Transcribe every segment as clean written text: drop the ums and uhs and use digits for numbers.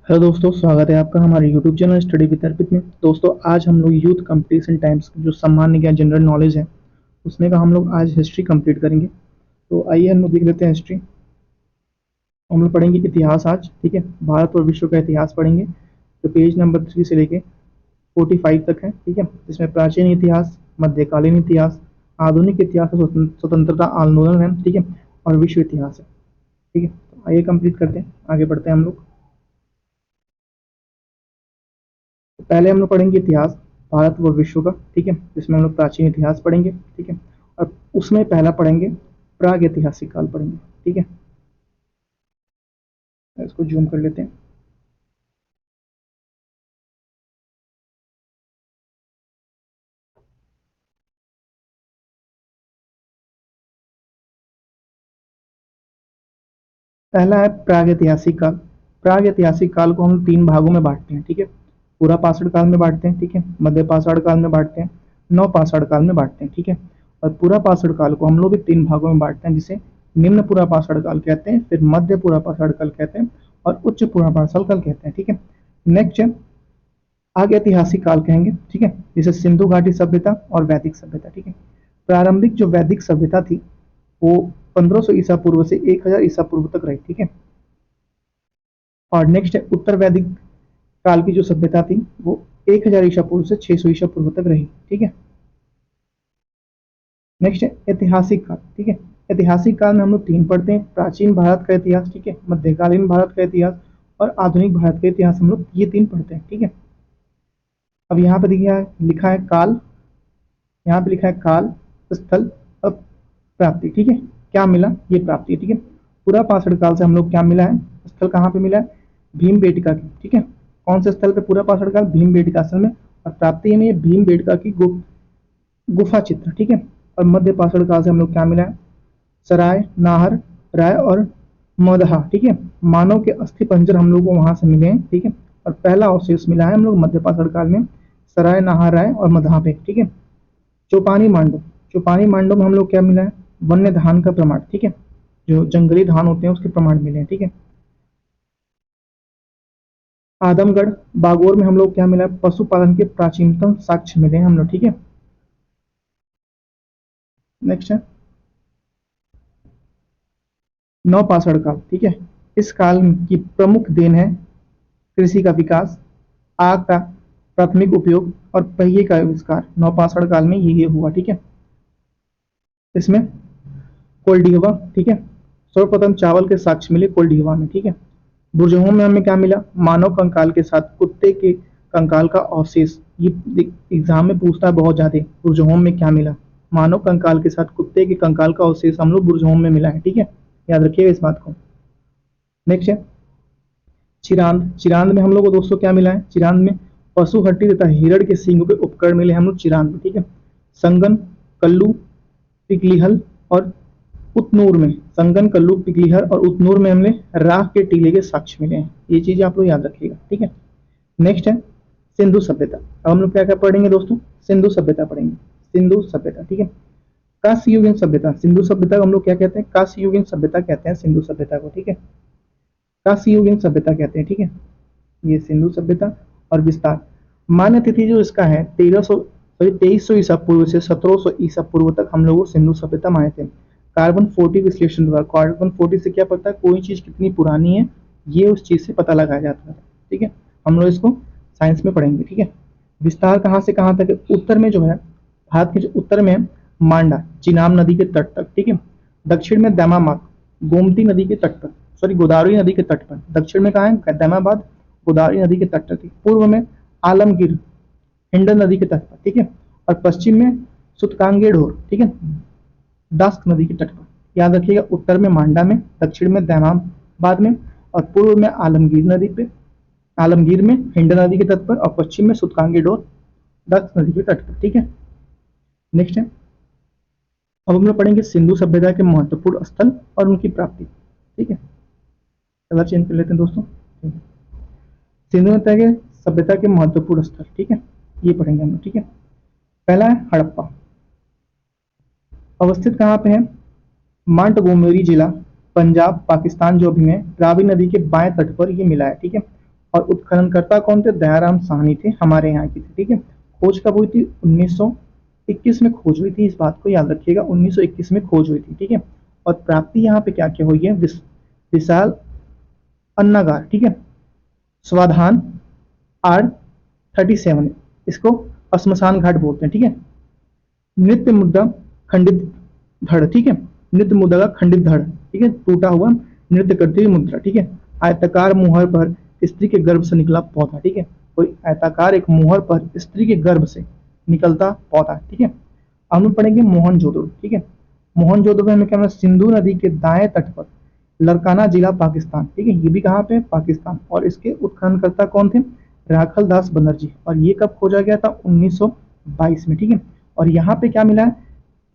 Hello दोस्तों, स्वागत है आपका हमारे यूट्यूब चैनल स्टडी विद अर्पित में। दोस्तों, आज हम लोग यूथ कंपटीशन टाइम्स जो सामान्य ज्ञान जनरल नॉलेज है उसमें का हम लोग आज हिस्ट्री कंप्लीट करेंगे। तो आइए हम लोग देख लेते हैं हिस्ट्री। हम लोग पढ़ेंगे इतिहास आज, ठीक है। भारत और विश्व का इतिहास पढ़ेंगे जो पेज नंबर 3 से लेके 45 तक है, ठीक है। इसमें प्राचीन इतिहास, मध्यकालीन इतिहास, आधुनिक इतिहास और स्वतंत्रता आंदोलन है, ठीक है, और विश्व इतिहास है, ठीक है। तो आइए कंप्लीट करते हैं, आगे बढ़ते हैं हम लोग। पहले हम लोग पढ़ेंगे इतिहास भारत व विश्व का, ठीक है, जिसमें हम लोग प्राचीन इतिहास पढ़ेंगे, ठीक है। और उसमें पहला पढ़ेंगे प्राग ऐतिहासिक काल पढ़ेंगे, ठीक है। इसको जूम कर लेते हैं। पहला है प्राग ऐतिहासिक काल। प्राग ऐतिहासिक काल को हम 3 भागों में बांटते हैं, ठीक है। पूरा पाषाण काल में बांटते हैं, ठीक है, मध्य पाषाण काल में बांटते हैं, नव पाषाण काल में बांटते हैं, ठीक है। और पूरा पाषाण काल को हम लोग भी 3 भागों में बांटते हैं, जिसे निम्न पूरा पाषाण काल कहते हैं, फिर मध्य पूरा पाषाण काल कहते हैं और उच्च पूरा पाषाण काल कहते हैं, ठीक है। नेक्स्ट है आगे ऐतिहासिक काल कहेंगे, ठीक है, जिसे सिंधु घाटी सभ्यता और वैदिक सभ्यता, ठीक है। प्रारंभिक जो वैदिक सभ्यता थी वो 1500 ईसा पूर्व से 1000 ईसा पूर्व तक रही, ठीक है। और नेक्स्ट है उत्तर वैदिक काल की जो सभ्यता थी वो 1000 ईसा पूर्व से 600 ईसा पूर्व तक रही, ठीक है। नेक्स्ट है ऐतिहासिक काल, ठीक है। ऐतिहासिक काल में हम लोग 3 पढ़ते हैं, प्राचीन भारत का इतिहास, ठीक है, मध्यकालीन भारत का इतिहास और आधुनिक भारत का इतिहास, हम लोग ये 3 पढ़ते हैं, ठीक है। अब यहाँ पे लिखा है काल, यहाँ पे लिखा है काल, स्थल और प्राप्ति, ठीक है। क्या मिला, ये प्राप्ति, ठीक है। पूरा पाषाण काल से हम लोग क्या मिला है, स्थल कहाँ पे मिला है, भीम बेटका की, ठीक है। कौन से स्थल पे पूरा पाषाण काल, भीम बेटका स्थल में। और प्राप्ति में ये भीम बेटका की गुफा चित्र, ठीक है। और मध्य पाषाण काल से हम लोग क्या मिला है, सराय, नाहर, राय और मदहा, ठीक है। मानव के अस्थि पंजर हम लोग को वहां से मिले हैं, ठीक है। और पहला अवशेष मिला है हम लोग मध्य पाषाण काल में सराय, नाहर, राय और मदहा पे, ठीक है। चौपानी मांडव, चौपानी मांडव में हम लोग क्या मिला है, वन्य धान का प्रमाण, ठीक है, जो जंगली धान होते हैं उसके प्रमाण मिले हैं, ठीक है। आदमगढ़ बागोर में हम लोग क्या मिला है, पशुपालन के प्राचीनतम साक्ष्य मिले हैं हम लोग, ठीक है। नेक्स्ट है नव पाषाण काल, ठीक है। इस काल की प्रमुख देन है कृषि का विकास, आग का प्राथमिक उपयोग और पहिए का आविष्कार। नव पाषाण काल में ये हुआ, ठीक है। इसमें कोल्डिहवा, ठीक है, सर्वप्रथम चावल के साक्ष्य मिले कोल्डिहवा में, ठीक है। बुरजहोम में हमें क्या मिला, मानव कंकाल के साथ कुत्ते के कंकाल का अवशेष। ये एग्जाम में पूछता है बहुत ज्यादा, बुरजहोम में क्या मिला, मानव कंकाल के साथ कुत्ते के कंकाल का अवशेष हम लोग बुरजहोम में मिला है, ठीक है। याद रखिएगा इस बात को। नेक्स्ट है चिरांद। चिरांद में हम लोग को दोस्तों क्या मिला है, चिरांद में पशु हड्डी तथा हिरण के सींगों के उपकरण मिले हम लोग चिरांद में, ठीक है। संगन, कल्लू, पिकलिहल और उतनूर में, संगन, कल्लू, पिकलिहर और उतनूर में हमने राख के टीले के साक्ष्य मिले हैं। ये चीजें आप लोग याद रखिएगा, ठीक है। नेक्स्ट है सिंधु सभ्यता। अब हम लोग क्या क्या पढ़ेंगे दोस्तों, सिंधु सभ्यता पढ़ेंगे, सिंधु सभ्यता, ठीक है। कांस्ययुगीन सभ्यता, सिंधु सभ्यता को हम लोग क्या कहते हैं, कांस्ययुगीन सभ्यता कहते हैं सिंधु सभ्यता को, ठीक है। कांस्ययुगीन सभ्यता कहते हैं, ठीक है। ये सिंधु सभ्यता और विस्तार। मान्य तिथि जो इसका है 2300 ईसा पूर्व से 1700 ईसा पूर्व तक हम लोग सिंधु सभ्यता माने थे। कार्बन 40 विश्लेषण द्वारा, कार्बन 40 से क्या पता है कोई चीज कितनी पुरानी है, ये उस चीज से पता लगाया जाता है, ठीक है। हम लोग इसको साइंस में पढ़ेंगे, ठीक है। विस्तार कहाँ से कहाँ तक है, उत्तर में जो है, भारत के जो उत्तर में है मांडा, चिनाब नदी के तट तक, ठीक है। दक्षिण में दैमाबाद, गोमती नदी के तट पर, सॉरी गोदावरी नदी के तट पर। दक्षिण में कहा है दैमाबाद, गोदावरी नदी के तट पर, पूर्व में आलमगीर, हिंडन नदी के तट पर, ठीक है। और पश्चिम में सुतकांगे ढोर, ठीक है, दास्क नदी के तट पर। याद रखिएगा, उत्तर में मांडा में, दक्षिण में दैमाबाद में और पूर्व में आलमगीर नदी पे, आलमगीर में, हिंडन नदी के तट पर और पश्चिम में सुतकांगे ढोर, दास्क नदी के तट पर, ठीक है। नेक्स्ट है अब हम लोग पढ़ेंगे सिंधु सभ्यता के महत्वपूर्ण स्थल और उनकी प्राप्ति, ठीक है। कलर चेंज कर लेते हैं दोस्तों। सिंधु सभ्यता के महत्वपूर्ण स्थल, ठीक है, ये पढ़ेंगे हम लोग, ठीक है। पहला है हड़प्पा, अवस्थित कहाँ पे है, मांटगोमरी जिला, पंजाब, पाकिस्तान जो भी में रावी नदी के बाएं तट पर ये मिला है, ठीक है। और उत्खननकर्ता कौन थे? दयाराम साहनी थे, हमारे यहाँ की थे। ठीक है, खोज कब हुई थी? 1921 में खोज हुई थी, इस बात को याद रखिएगा, 1921 में खोज हुई थी। ठीक है, और प्राप्ति यहाँ पे क्या क्या हुई है? विशाल अन्नागार, ठीक है, स्वाधान R37, इसको श्मशान घाट बोलते हैं। ठीक है, नृत्य मुद्रा खंडित धड़, ठीक है, नृत्य मुद्रा का खंडित धड़, ठीक है, टूटा हुआ नृत्य करती हुई मुद्रा। ठीक है, आयताकार मुहर पर स्त्री के गर्भ से निकला पौधा। ठीक है, कोई आयताकार एक मुहर पर स्त्री के गर्भ से निकलता पौधा। ठीक है, हम लोग पढ़ेंगे मोहनजोदड़ो। ठीक है, मोहनजोदड़ो में क्या, सिंधु नदी के दाएं तट पर, लरकाना जिला पाकिस्तान। ठीक है, ये भी कहाँ पे? पाकिस्तान। और इसके उत्खननकर्ता कौन थे? राखल दास बनर्जी। और ये कब खोजा गया था? 1922 में। ठीक है, और यहाँ पे क्या मिला है?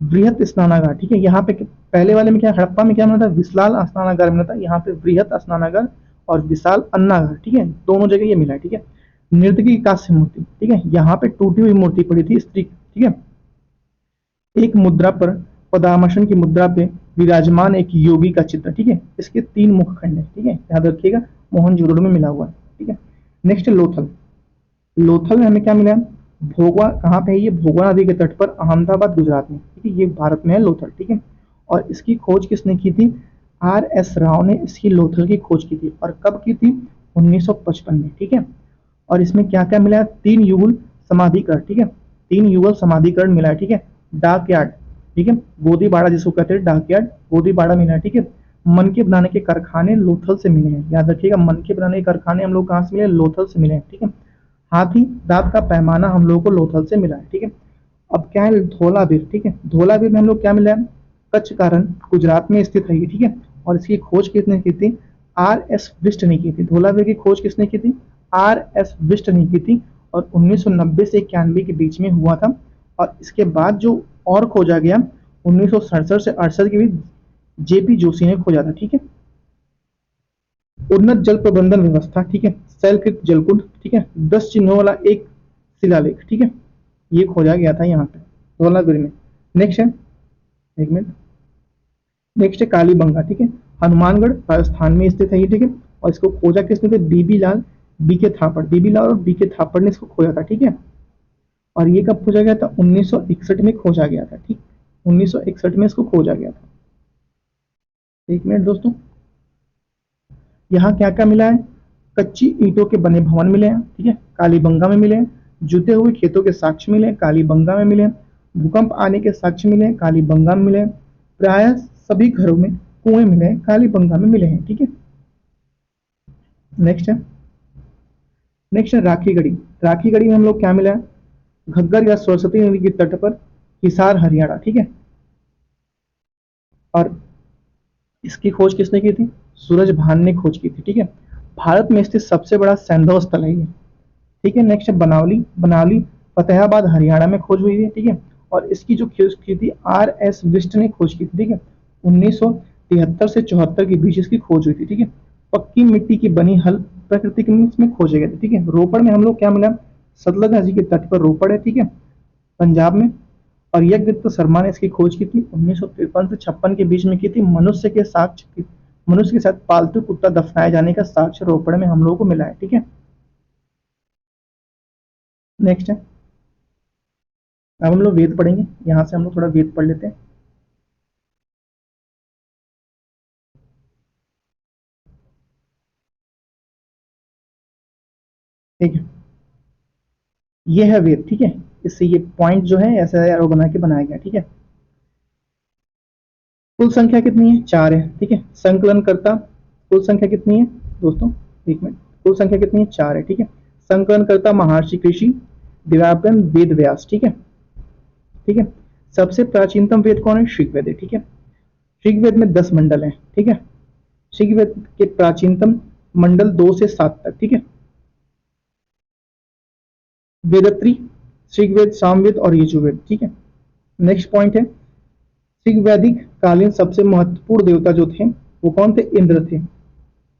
बृहत स्नानागार। ठीक है, यहाँ पे पहले वाले में क्या, हड़प्पा में क्या मिला था? विशाल स्नानागार मिला था, यहाँ पे बृहत स्नानागार और विशाल अन्नागार। ठीक है, दोनों जगह ये मिला है। ठीक है, नर्तकी की कांस्य मूर्ति। ठीक है, यहाँ पे टूटी हुई मूर्ति पड़ी थी स्त्री। ठीक है, एक मुद्रा पर, पद्मासन की मुद्रा पे विराजमान एक योगी का चित्र। ठीक है, इसके 3 मुख खंड है। ठीक है, याद रखिएगा, मोहनजोदड़ो में मिला हुआ है। ठीक है, नेक्स्ट लोथल। लोथल में हमें क्या मिला? भोगवा। कहाँ पे है ये? भोगवा नदी के तट पर, अहमदाबाद, गुजरात में। ठीक है, ये भारत में है लोथल। ठीक है, और इसकी खोज किसने की थी? R.S. राव ने इसकी लोथल की खोज की थी। और कब की थी? 1955 में। ठीक है, और इसमें क्या क्या मिला है? 3 युगल समाधिकरण। ठीक है, 3 युगल समाधिकरण मिला है। ठीक है, डाक यार्ड, ठीक है, गोदी बाड़ा जिसको कहते हैं, डाक यार्ड, गोदी बाड़ा मिला है। ठीक है, मन के बनाने के कारखाने लोथल से मिले हैं। याद रखिएगा, मन के बनाने के कारखाने हम लोग कहाँ से मिले? लोथल से मिले हैं। ठीक है, हाथी दांत का पैमाना हम लोगों को लोथल से मिला है। ठीक है, अब क्या है? धोलावीर। ठीक है, धोलावीर में हम लोग क्या मिला है? कच्छ कारण, गुजरात में स्थित है ये। ठीक है, और इसकी खोज किसने की थी? R.S. बिष्ट ने की थी। धोलावीर की खोज किसने की थी? R.S. बिष्ट ने की थी, और 1990 से 91 के बीच में हुआ था। और इसके बाद जो और खोजा गया, 1967 से 68 के बीच JP जोशी ने खोजा था। ठीक है, उन्नत जल प्रबंधन व्यवस्था। ठीक है, शैलकृत जलकुंड। ठीक है, 10 चिन्हों वाला एक शिलालेख। ठीक है, ये खोजा गया था यहाँ पे धौलावीर में। नेक्स्ट है, एक मिनट, नेक्स्ट है कालीबंगा। ठीक है, हनुमानगढ़ राजस्थान में स्थित है ये। ठीक है, और इसको खोजा किसने थे? बीबी लाल BK थापड़। बीबी लाल और BK थापड़ ने इसको खोजा था। ठीक है, और ये कब खोजा गया था? 1961 में खोजा गया था। ठीक, 1961 में इसको खोजा गया था। एक मिनट दोस्तों, यहाँ क्या क्या मिला है? कच्ची ईंटों के बने भवन मिले हैं। ठीक है, कालीबंगा में मिले हैं। जुते हुए खेतों के साक्ष्य मिले हैं, कालीबंगा में मिले हैं। भूकंप आने के साक्ष्य मिले हैं, कालीबंगा में मिले हैं। प्राय सभी घरों में कुएं मिले हैं, कालीबंगा में मिले हैं। ठीक है, नेक्स्ट है, नेक्स्ट है राखीगढ़ी। राखीगढ़ी में हम लोग क्या मिला है? घग्गर या सरस्वती नदी के तट पर, हिसार, हरियाणा। ठीक है, और इसकी खोज किसने की थी? सूरज भान ने खोज की थी। ठीक है, भारत में स्थित सबसे बड़ा सैंधव स्थल है ये। ठीक है, नेक्स्ट है बनावली। बनावली फतेहाबाद, हरियाणा में खोज हुई है। ठीक है, और इसकी जो खोज की थी, R.S. बिष्ट ने खोज की थी। ठीक है, 1973 से 74 के बीच इसकी खोज हुई थी। ठीक है, पक्की मिट्टी की बनी हल प्रकृति में इसमें खोजे गए थे। ठीक है, रोपड़ में हम लोग क्या मिला? सतलज नदी के तट पर रोपड़ है। ठीक है, पंजाब में। और यज्ञदत्त शर्मा ने इसकी खोज की थी 1953 से 56 के बीच में की थी। मनुष्य के साथ पालतू कुत्ता दफनाए जाने का साक्ष्य रोपड़ में हम लोगों को मिला है। ठीक है, नेक्स्ट है, अब हम लोग वेद पढ़ेंगे। यहाँ से हम लोग थोड़ा वेद पढ़ लेते हैं। ठीक है, ये है वेद। ठीक है, इससे ये पॉइंट जो है ऐसा एरो बना के बनाया गया। ठीक है, कुल संख्या कितनी है? 4 है। ठीक है, संकलन करता कुल संख्या कितनी है दोस्तों? एक मिनट, कुल संख्या कितनी है? 4 है। ठीक है, संकलन करता महर्षि कृषि, दिवाकरन, वेद व्यास। ठीक है, ठीक है, सबसे प्राचीनतम वेद कौन है? ऋग्वेद है। ठीक है, ऋग्वेद में 10 मंडल हैं। ठीक है, ऋग्वेद के प्राचीनतम मंडल 2 से 7 तक। ठीक है, वेदत्री, ऋग्वेद, सामवेद और यजुर्वेद। ठीक है, नेक्स्ट पॉइंट है, ऋग्वैदिक कालीन सबसे महत्वपूर्ण देवता जो थे वो कौन थे? इंद्र थे।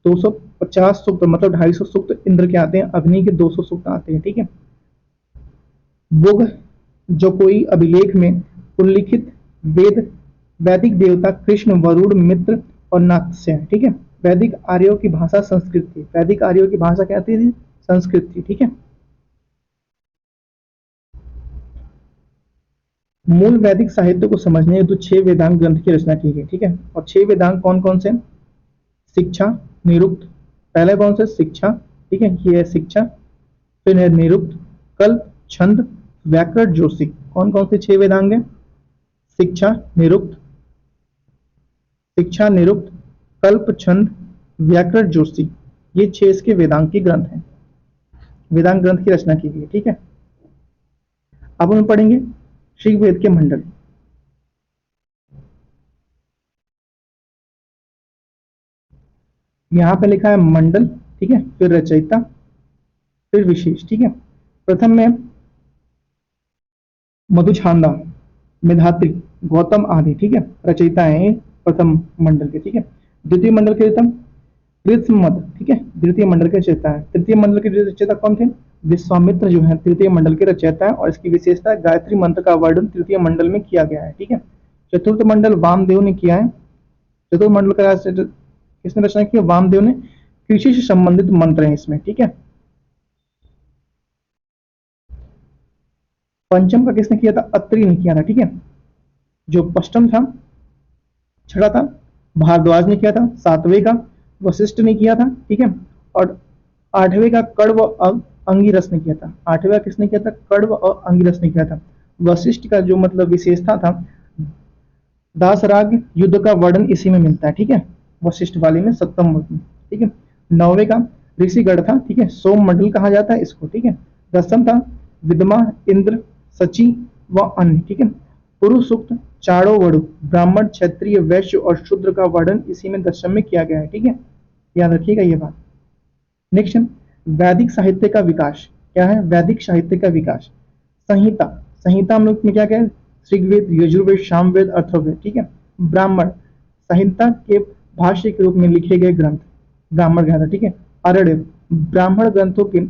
250 सूक्त, मतलब 250 सूक्त इंद्र के आते हैं, अग्नि के 200 सूक्त आते हैं। ठीक है, बुग जो कोई अभिलेख में उल्लिखित वेद वैदिक देवता कृष्ण, वरुण, मित्र और नात्स्य है। ठीक है, वैदिक आर्यों की भाषा संस्कृत थी। वैदिक आर्यों की भाषा क्या थी? संस्कृत थी। ठीक है। मूल वैदिक साहित्य को समझने हेतु 6 वेदांग ग्रंथ की रचना की गई। ठीक है। और 6 वेदांग कौन कौन से? शिक्षा, निरुक्त। पहले कौन से? शिक्षा। ठीक है, ये है शिक्षा। फिर है निरुक्त, कल्प, छंद, व्याकरण, ज्योतिष। कौन कौन से 6 वेदांग है? शिक्षा, निरुक्त, शिक्षा, निरुक्त, कल्प, छंद, व्याकरण, ज्योतिष। ये 6 इसके वेदांग के ग्रंथ हैं। वेदांग ग्रंथ की रचना की गई है। ठीक है। अब हम पढ़ेंगे ऋग्वेद के मंडल। यहाँ पे लिखा है मंडल। ठीक है। फिर रचयिता, फिर विशेष। ठीक है। प्रथम में मधुछांदा, मेधात्री, गौतम आदि। ठीक है, रचयिता है प्रथम मंडल के। ठीक है। द्वितीय मंडल के रचयिता कृतमद। ठीक है, द्वितीय मंडल के रचयिता है। तृतीय मंडल के रचयिता कौन थे? विश्वामित्र जो है तृतीय मंडल के रचयिता है। और इसकी विशेषता है गायत्री मंत्र का वर्णन तृतीय मंडल में किया गया है। ठीक है। चतुर्थ मंडल वामदेव ने किया है। चतुर्थ मंडल का किसने रचना किया? वामदेव ने। कृषि से संबंधित मंत्र है इसमें। ठीक है। पंचम का किसने किया था? अत्रि ने किया था। ठीक है। जो पंचम था, छठा था, भारद्वाज ने किया था। सातवें का वशिष्ठ ने किया था। ठीक है। और आठवें का कण्व और अंगिरस ने किया था। आठवें किसने किया था? कण्व और अंगिरस ने किया था। वशिष्ठ का जो मतलब विशेषता था, दासराग युद्ध का वर्णन इसी में मिलता है। ठीक है, वशिष्ठ वाले में, सप्तम में। ठीक है। नौवे का ऋषिगढ़ था। ठीक है, सोम मंडल कहा जाता है इसको। ठीक है। दसम था विद्मा, इंद्र, सची व अन्य। ठीक है। पुरुष सूक्त, चारों वर्ण, ब्राह्मण, क्षत्रिय, वैश्य और शूद्र का वर्णन इसी में दशम में किया गया है। ठीक है, याद रखिएगा ये बात। नेक्स्ट, वैदिक साहित्य का विकास। क्या है? वैदिक साहित्य का विकास। संहिता, संहिता हम लोग में क्या क्या है? ऋग्वेद, यजुर्वेद, सामवेद, अथर्ववेद। ठीक है। ब्राह्मण, संहिता के भाष्य के रूप में लिखे गए ग्रंथ, ब्राह्मण ग्रंथ। ठीक है। अरण्य, ब्राह्मण ग्रंथों के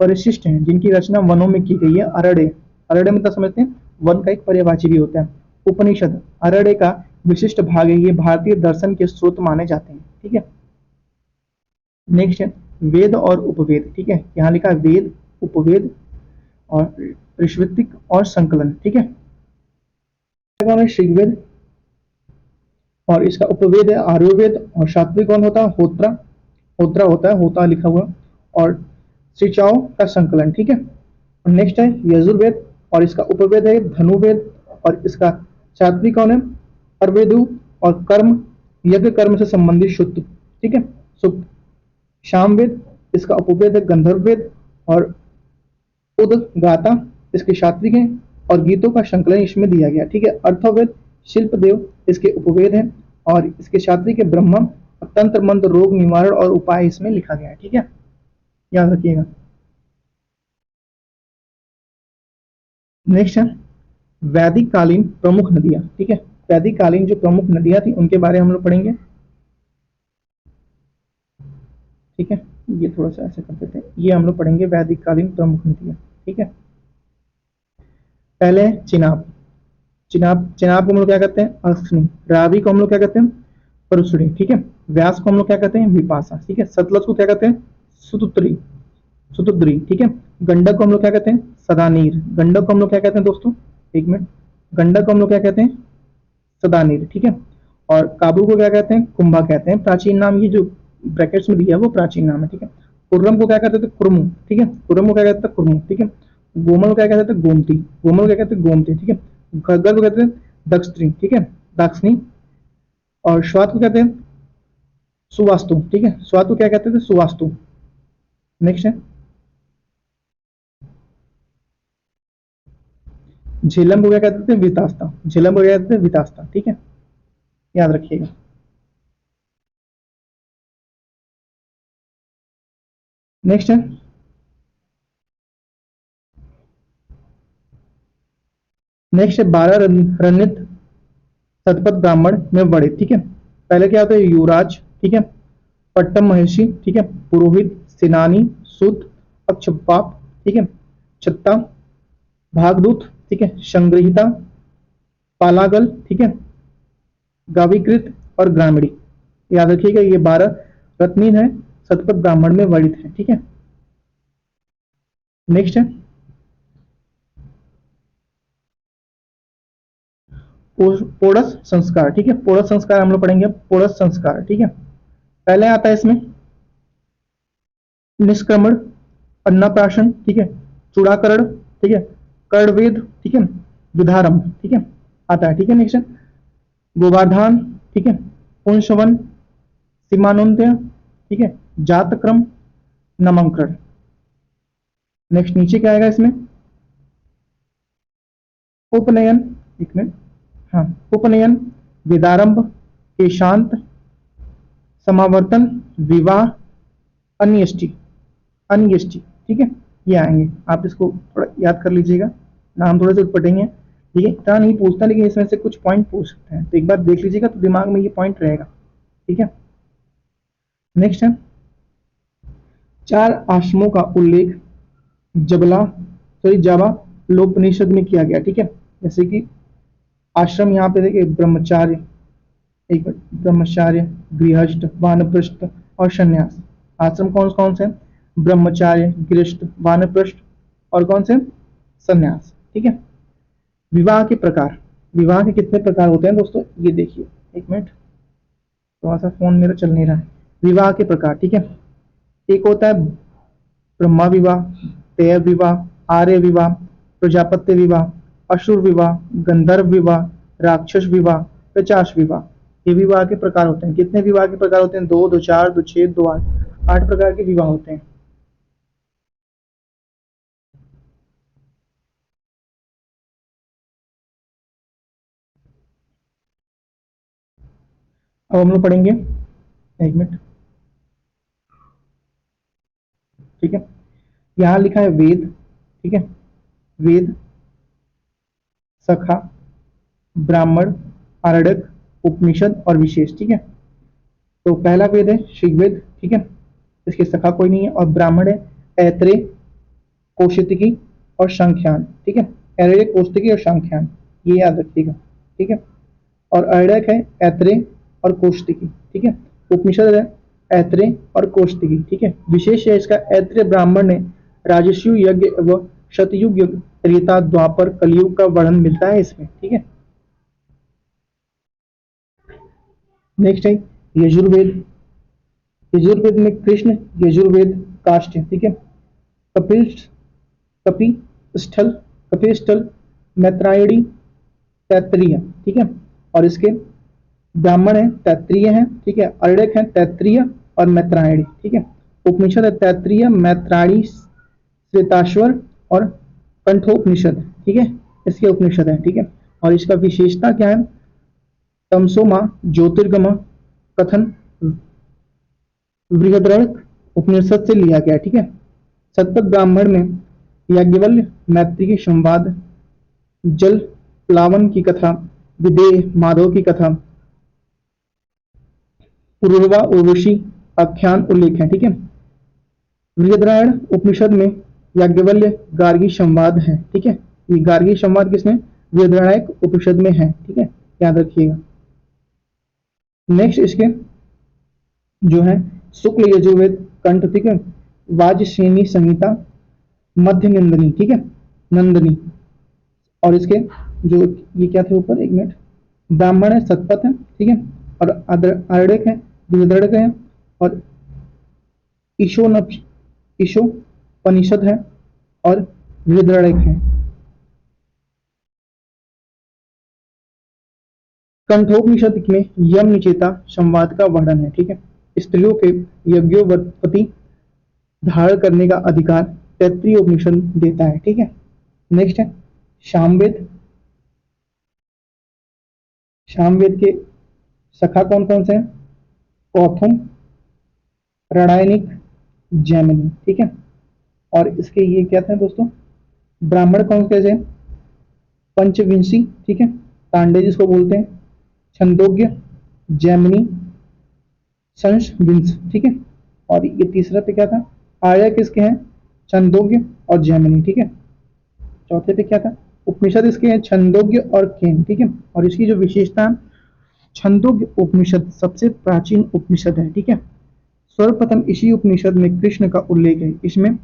परिशिष्ट हैं जिनकी रचना वनों में की गई है। अरण्य, अरण्य मतलब समझते हैं वन का एक पर्यायवाची भी होता है। उपनिषद अरण्य का विशिष्ट भाग है। ये भारतीय दर्शन के स्रोत माने जाते हैं। ठीक है। नेक्स्ट है वेद और उपवेद। ठीक है, यहाँ लिखा है वेद, उपवेद और ऋष्वितिक और संकलन। ठीक है। ऋग्वेद और इसका उपवेद है आर्यवेद। और सात्विक कौन होता है? होत्रा, होत्रा होता है, होता लिखा हुआ। और ऋचाओं का संकलन। ठीक है। और नेक्स्ट है यजुर्वेद और इसका उपवेद है धनुवेद। और इसका सात्विक कौन है? अर्वेदु और कर्म, यज्ञ कर्म से संबंधित शुद्ध। ठीक है, सुक्त। सामवेद, इसका उपवेद है गंधर्व वेद। और उदगाता इसके शात्विक हैं। और गीतों का संकलन इसमें दिया गया। ठीक है। अर्थवेद, शिल्पदेव इसके उपवेद हैं। और इसके शात्विक है ब्रह्म। तंत्र मंत्र, रोग निवारण और उपाय इसमें लिखा गया है। ठीक है, याद रखिएगा। नेक्स्ट है वैदिक कालीन प्रमुख नदियां। ठीक है, वैदिक कालीन जो प्रमुख नदियां थी उनके बारे में हम लोग पढ़ेंगे। ठीक है, ये थोड़ा सा ऐसे करते थे, ये हम लोग पढ़ेंगे वैदिक कालीन प्रमुख नदियां। ठीक है। पहले चिनाब, चिनाब, चिनाब को हम लोग क्या कहते हैं? अश्विनी। रावी को हम लोग क्या कहते हैं? परसुड़ी। ठीक है। व्यास को हम लोग क्या कहते हैं? विपाशा। ठीक है। सतलज को क्या कहते हैं? सुतुत्री, सुतुद्री। ठीक है। गंडक को हम लोग क्या कहते हैं? सदानीर। गंडक को हम लोग क्या कहते हैं दोस्तों? एक मिनट, गंडक को हम लोग क्या कहते हैं? सदानीर। ठीक है। और काबू को क्या कहते हैं? कुंभा कहते हैं। प्राचीन नाम, ये जो ब्रैकेट्स में दिया है वो प्राचीन नाम है। ठीक है। कुर्रम को क्या कहते थे? कुर्मू। ठीक है, कुर्रम को क्या कहते थे? कुर्मू। ठीक है। गोमल को क्या कहते थे? गोमती। गोमल को क्या कहते हैं? गोमती। ठीक है। घग्गर को कहते हैं दक्षिणी। ठीक है, दाक्षिणी। और श्वात को कहते हैं सुवास्तु। ठीक है, श्वात को क्या कहते थे? सुवास्तु। नेक्स्ट है झेलम को क्या कहते थे? वितास्ता। झेलम को क्या कहते थे? वितास्ता। ठीक है, याद रखिएगा। नेक्स्ट है नेक्स्ट है 12 रनित शतपथ ब्राह्मण में बड़े। ठीक है। पहले क्या होता है? युवराज। ठीक है। पट्टम महर्षि। ठीक है। पुरोहित, सेनानी, सूत, अक्षपाप। ठीक है। छत्ता, भागदूत। ठीक है। संग्रहिता, पालागल। ठीक है। गाविकृत और ग्रामीणी। याद रखिएगा ये 12 प्रथमीन है, शतपथ ब्राह्मण में वर्णित है। ठीक है, नेक्स्ट है पोड़स संस्कार। ठीक है, पोड़स संस्कार हम लोग पढ़ेंगे। पोड़स संस्कार, ठीक है, पहले आता है इसमें निष्क्रमण, अन्नप्राशन, ठीक है, चूड़ाकरण, ठीक है, कर्णवेद, ठीक है, विधारंभ, ठीक है, आता है। ठीक है, नेक्स्ट गोवर्धान, ठीक है, पुंसवन, सीमानोन्त्य, ठीक है, जातक्रम, नामकरण। नेक्स्ट नीचे क्या आएगा इसमें, उपनयन, एक मिनट, हाँ, उपनयन, वेदारंभ, केशांत, समावर्तन, विवाह, अन्येष्टि, अन्येष्टि, ठीक है, ये आएंगे। आप इसको थोड़ा याद कर लीजिएगा, नाम थोड़े से पढ़ेंगे, ठीक है, इतना नहीं पूछता लेकिन इसमें से कुछ पॉइंट पूछ सकते हैं, तो एक बार देख लीजिएगा तो दिमाग में ये पॉइंट रहेगा। ठीक है, नेक्स्ट है 4 आश्रमों का उल्लेख जावा लोपनिषद में किया गया। ठीक है, जैसे कि आश्रम यहाँ पे देखिए ब्रह्मचार्य, एक मिनट, ब्रह्मचार्य, गृहस्थ, वानप्रस्थ और संन्यास। आश्रम कौन कौन से हैं, ब्रह्मचार्य, गृहस्थ, वानप्रस्थ और कौन से, संन्यास। ठीक है, विवाह के प्रकार, विवाह के कितने प्रकार होते हैं दोस्तों, ये देखिए, एक मिनट, थोड़ा सा फोन मेरा चल नहीं रहा है। विवाह के प्रकार, ठीक है, एक होता है ब्रह्मा विवाह, देव विवाह, आर्य विवाह, प्रजापत्य विवाह, असुर विवाह, गंधर्व विवाह, राक्षस विवाह, पिशाच विवाह। ये विवाह के प्रकार होते हैं। कितने विवाह के प्रकार होते हैं, 2, 2, 4, 2, 6, 2, 8, 8 प्रकार के विवाह होते हैं। अब हम लोग पढ़ेंगे, एक मिनट, ठीक है, यहाँ लिखा है वेद, ठीक है, वेद, सखा, ब्राह्मण, आरण्यक, उपनिषद और विशेष। ठीक है, तो पहला वेद है ऋग्वेद, ठीक है, इसके सखा कोई नहीं है, और ब्राह्मण है ऐत्रेय, कौशिकी और संख्यान। ठीक है, ऐत्रेय, कौशिकी और संख्यान, ये याद रखिएगा। ठीक है, और आरण्यक है ऐत्रेय और कौशिकी। ठीक है, उपनिषद है ऐत्रेय और कौशिकी। ठीक है, विशेष है इसका ऐत्रेय ब्राह्मण ने राजस्व यज्ञ व शतयुग यज्ञ, त्रेता, द्वापर, कलयुग का वर्णन मिलता है इसमें। ठीक है, नेक्स्ट है यजुर्वेद। यजुर्वेद में कृष्ण यजुर्वेद काष्ठ, ठीक है, कपिल, कपि स्थल, कपिस्थल, मैत्रायणी, तैत्तिरीय। ठीक है, और इसके ब्राह्मण है तैत्तिरीय है, ठीक है, अर्णक है तैत्तिरीय और मैत्रायणी। ठीक है, उपनिषद है तैत्तिरीय, मैत्रायणी, श्वेताश्वर और कंठोपनिषद। ठीक है, इसके उपनिषद है। ठीक है, और इसका विशेषता क्या है, तमसोमा ज्योतिर्गम कथन बृहद्रथ उपनिषद से लिया गया। ठीक है, शतपथ ब्राह्मण में याज्ञवल्क्य मैत्री की संवाद, जल प्लावन की कथा, विदेह माधव की कथा, पूर्वा उर्वशी आख्यान उल्लेख है। ठीक है, बृहद्रायण उपनिषद में याज्ञवल्क्य गार्गी संवाद है। ठीक है, ये गार्गी संवाद किसमें, बृहद्रायण उपनिषद में है। ठीक है, याद रखिएगा। नेक्स्ट इसके जो है शुक्ल यजुर्वेद कंठ, ठीक है, वाजश्रेणी संहिता, मध्य नंदनी, ठीक है, नंदनी, और इसके जो ये क्या थे ऊपर, एक मिनट, ब्राह्मण है शतपथ है, ठीक है, और आरण्यक है, बृहद्रथ है, और ईशोपनिषद है और बृहद्रथ है। कंठोपनिषद में यम निचेता संवाद का वर्णन है। ठीक है, स्त्रियों के यज्ञोपवीत धारण करने का अधिकार तैत्तिरीय उपनिषद देता है। ठीक है, नेक्स्ट है सामवेद। सामवेद के शाखा कौन कौन से हैं, कौथुम, रणायनिक, जैमिनी। ठीक है, और इसके ये क्या थे दोस्तों, ब्राह्मण कौन कैसे, पंचविंशी, ठीक है, तांडे जिसको बोलते हैं, छंदोग्य, जैमिनी, संशविंश। ठीक है, और ये तीसरा पे क्या था, आर्य किसके हैं, छंदोग्य और जैमिनी। ठीक है, चौथे पे क्या था, उपनिषद इसके हैं छंदोग्य और केन। ठीक है, और इसकी जो विशेषता है, छंदोग्य उपनिषद सबसे प्राचीन उपनिषद है। ठीक है, सर्वप्रथम इसी उपनिषद में कृष्ण का उल्लेख है। इसमें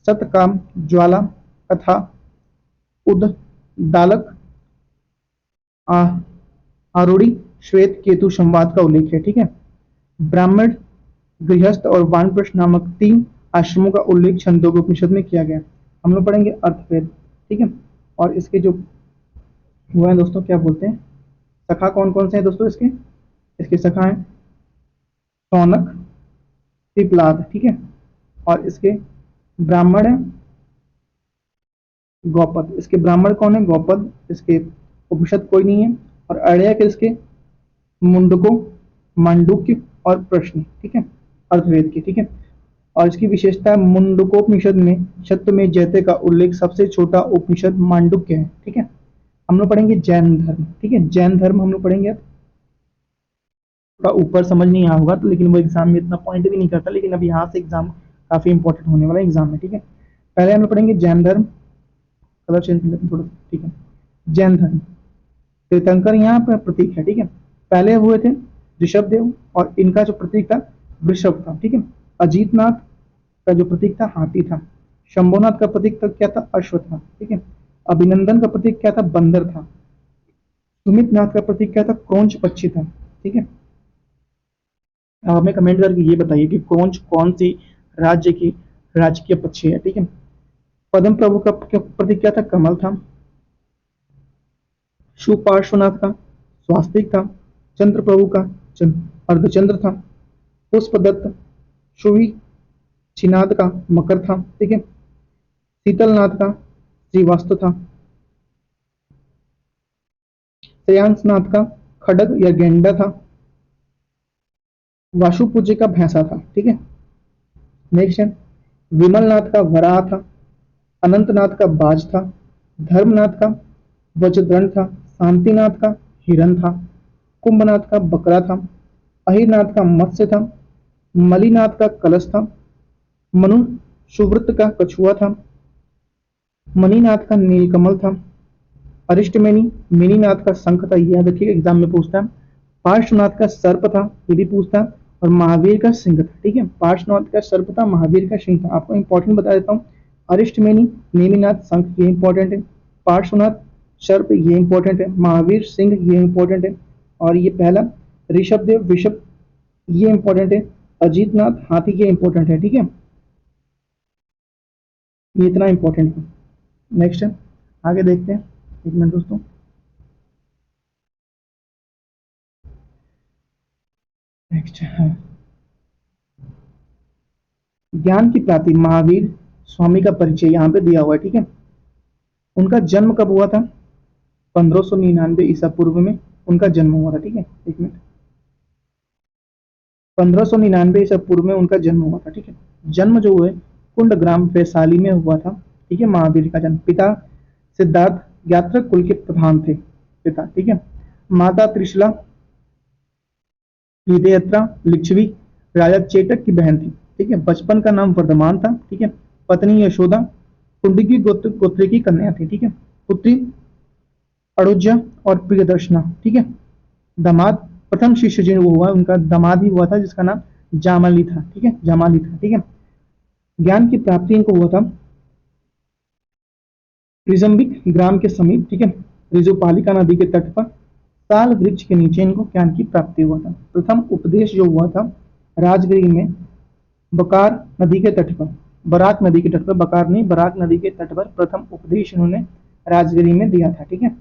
सतकाम, ज्वाला, कथा, उद्दालक, आरूढ़ी, श्वेत केतु संवाद का उल्लेख है। ठीक है। ब्राह्मण, गृहस्थ और वानप्रस्थ नामक 3 आश्रमों का उल्लेख छंदोग्य उपनिषद में किया गया। हम लोग पढ़ेंगे अर्थवेद। ठीक है। और इसके जो हुआ है दोस्तों, क्या बोलते हैं, सखा कौन कौन से हैं दोस्तों इसके? इसके सखा हैं शौनक, पिपलाद। ठीक है। और इसके ब्राह्मण है गौपद। इसके ब्राह्मण कौन है? गौपद। इसके उपनिषद कोई नहीं है। और अर्यक इसके मुंडको, मांडुक्य और प्रश्न। ठीक है। अर्थवेद की। ठीक है। और इसकी विशेषता, मुंडकोपनिषद में शतमेव जयते का उल्लेख सबसे छोटा उपनिषद मांडुक्य है। ठीक है। हम लोग पढ़ेंगे जैन धर्म। ठीक है। जैन धर्म हम लोग पढ़ेंगे। थोड़ा ऊपर समझ नहीं आया होगा तो, लेकिन वो एग्जाम में इतना पॉइंट भी नहीं करता, लेकिन अब यहाँ से एग्जाम काफी इंपॉर्टेंट होने वाला एग्जाम में। ठीक है। पहले हम लोग पढ़ेंगे जैन धर्म। कलर चेंज कर लेते हैं थोड़ा। ठीक है। जैन धर्म, तीर्थंकर यहाँ पर प्रतीक है। ठीक है। पहले हुए थे ऋषभ देव और इनका जो प्रतीक था वृषभ था। ठीक है। अजीतनाथ का जो प्रतीक था हाथी था। शंभुनाथ का प्रतीक था क्या था? अश्व था। ठीक है। अभिनंदन का प्रतीक क्या था? बंदर था। सुमित नाथ का प्रतीक क्या था? क्रौंच पक्षी था। ठीक है। अब हमें कमेंट करके ये बताइए कि क्रौंच कौन सी राज्य की राजकीय पक्षी है। ठीक है। पद्म प्रभु का प्रतीक क्या था? कमल था। सुपार्श्वनाथ का स्वास्तिक था। चंद्र प्रभु का अर्धचंद्र था। पुष्पदत्त सुवी छिनाद का मकर था। ठीक है। शीतलनाथ का श्रीवास्तव था। श्रेयांसनाथ का खड़ग या गेंडा था। वाशुपूज्य का भैंसा था। ठीक है। नेक्स्ट है विमलनाथ का वराह था। अनंतनाथ का बाज था। धर्मनाथ का वज्रदंड था। शांतिनाथ का हिरण था। कुंभनाथ का बकरा था। अहिरनाथ का मत्स्य था। मलिनाथ का कलश था। मनु सुव्रत का कछुआ था। मणिनाथ का नीलकमल था। अरिष्टमेनी मिनीनाथ का शंख था। यह देखिए एग्जाम में पूछता है। पार्श्वनाथ का सर्प था, ये भी पूछता है। और महावीर का सिंह था। ठीक है। पार्श्वनाथ का सर्प था, महावीर का सिंह था। आपको इंपॉर्टेंट बता देता हूँ। अरिष्टमेनी नेमिनाथ शंख, ये इंपॉर्टेंट है। पार्श्वनाथ सर्प, ये इंपॉर्टेंट है। महावीर सिंह, ये इंपॉर्टेंट है। और ये पहला ऋषभदेव विषभ, ये इंपॉर्टेंट है। अजीतनाथ हाथी, ये इंपॉर्टेंट है। ठीक है। ये इतना इंपॉर्टेंट है। नेक्स्ट है, आगे देखते हैं। एक मिनट दोस्तों। नेक्स्ट है ज्ञान की प्राप्ति, महावीर स्वामी का परिचय यहाँ पे दिया हुआ है। ठीक है। उनका जन्म कब हुआ था? 1599 ईसा पूर्व में उनका जन्म हुआ था। ठीक है। एक मिनट, 1599 ईसा पूर्व में उनका जन्म हुआ था। ठीक है। जन्म जो हुए कुंडग्राम वैशाली में हुआ था। ठीक है। महावीर का जन्म, पिता सिद्धार्थ यात्रक कुल के प्रधान थे पिता। ठीक है। माता त्रिशला विदेयत्रा लिच्छवी राजा चेटक की बहन थी। ठीक है। बचपन का नाम वर्धमान था। ठीक है। पत्नी यशोदा कुंडकी गोत्र की कन्या थी। ठीक है। पुत्री अड़ुज्या और प्रियदर्शना। ठीक है। दामाद, प्रथम शिष्य जो हुआ उनका दामाद ही हुआ था, जिसका नाम जामाली था। ठीक है। जामाली था। ठीक है। ज्ञान की प्राप्ति इनको हुआ था रिजम्बिक ग्राम के समीप। ठीक है। रिजुपालिका नदी के तट पर साल वृक्ष के नीचे इनको ज्ञान की प्राप्ति हुआ था। प्रथम उपदेश जो हुआ था राजगिरी में बकार नदी के तट पर, बराक नदी के तट पर, बकार नहीं बराक नदी के तट पर प्रथम उपदेश इन्होंने राजगिरी में दिया था। ठीक है।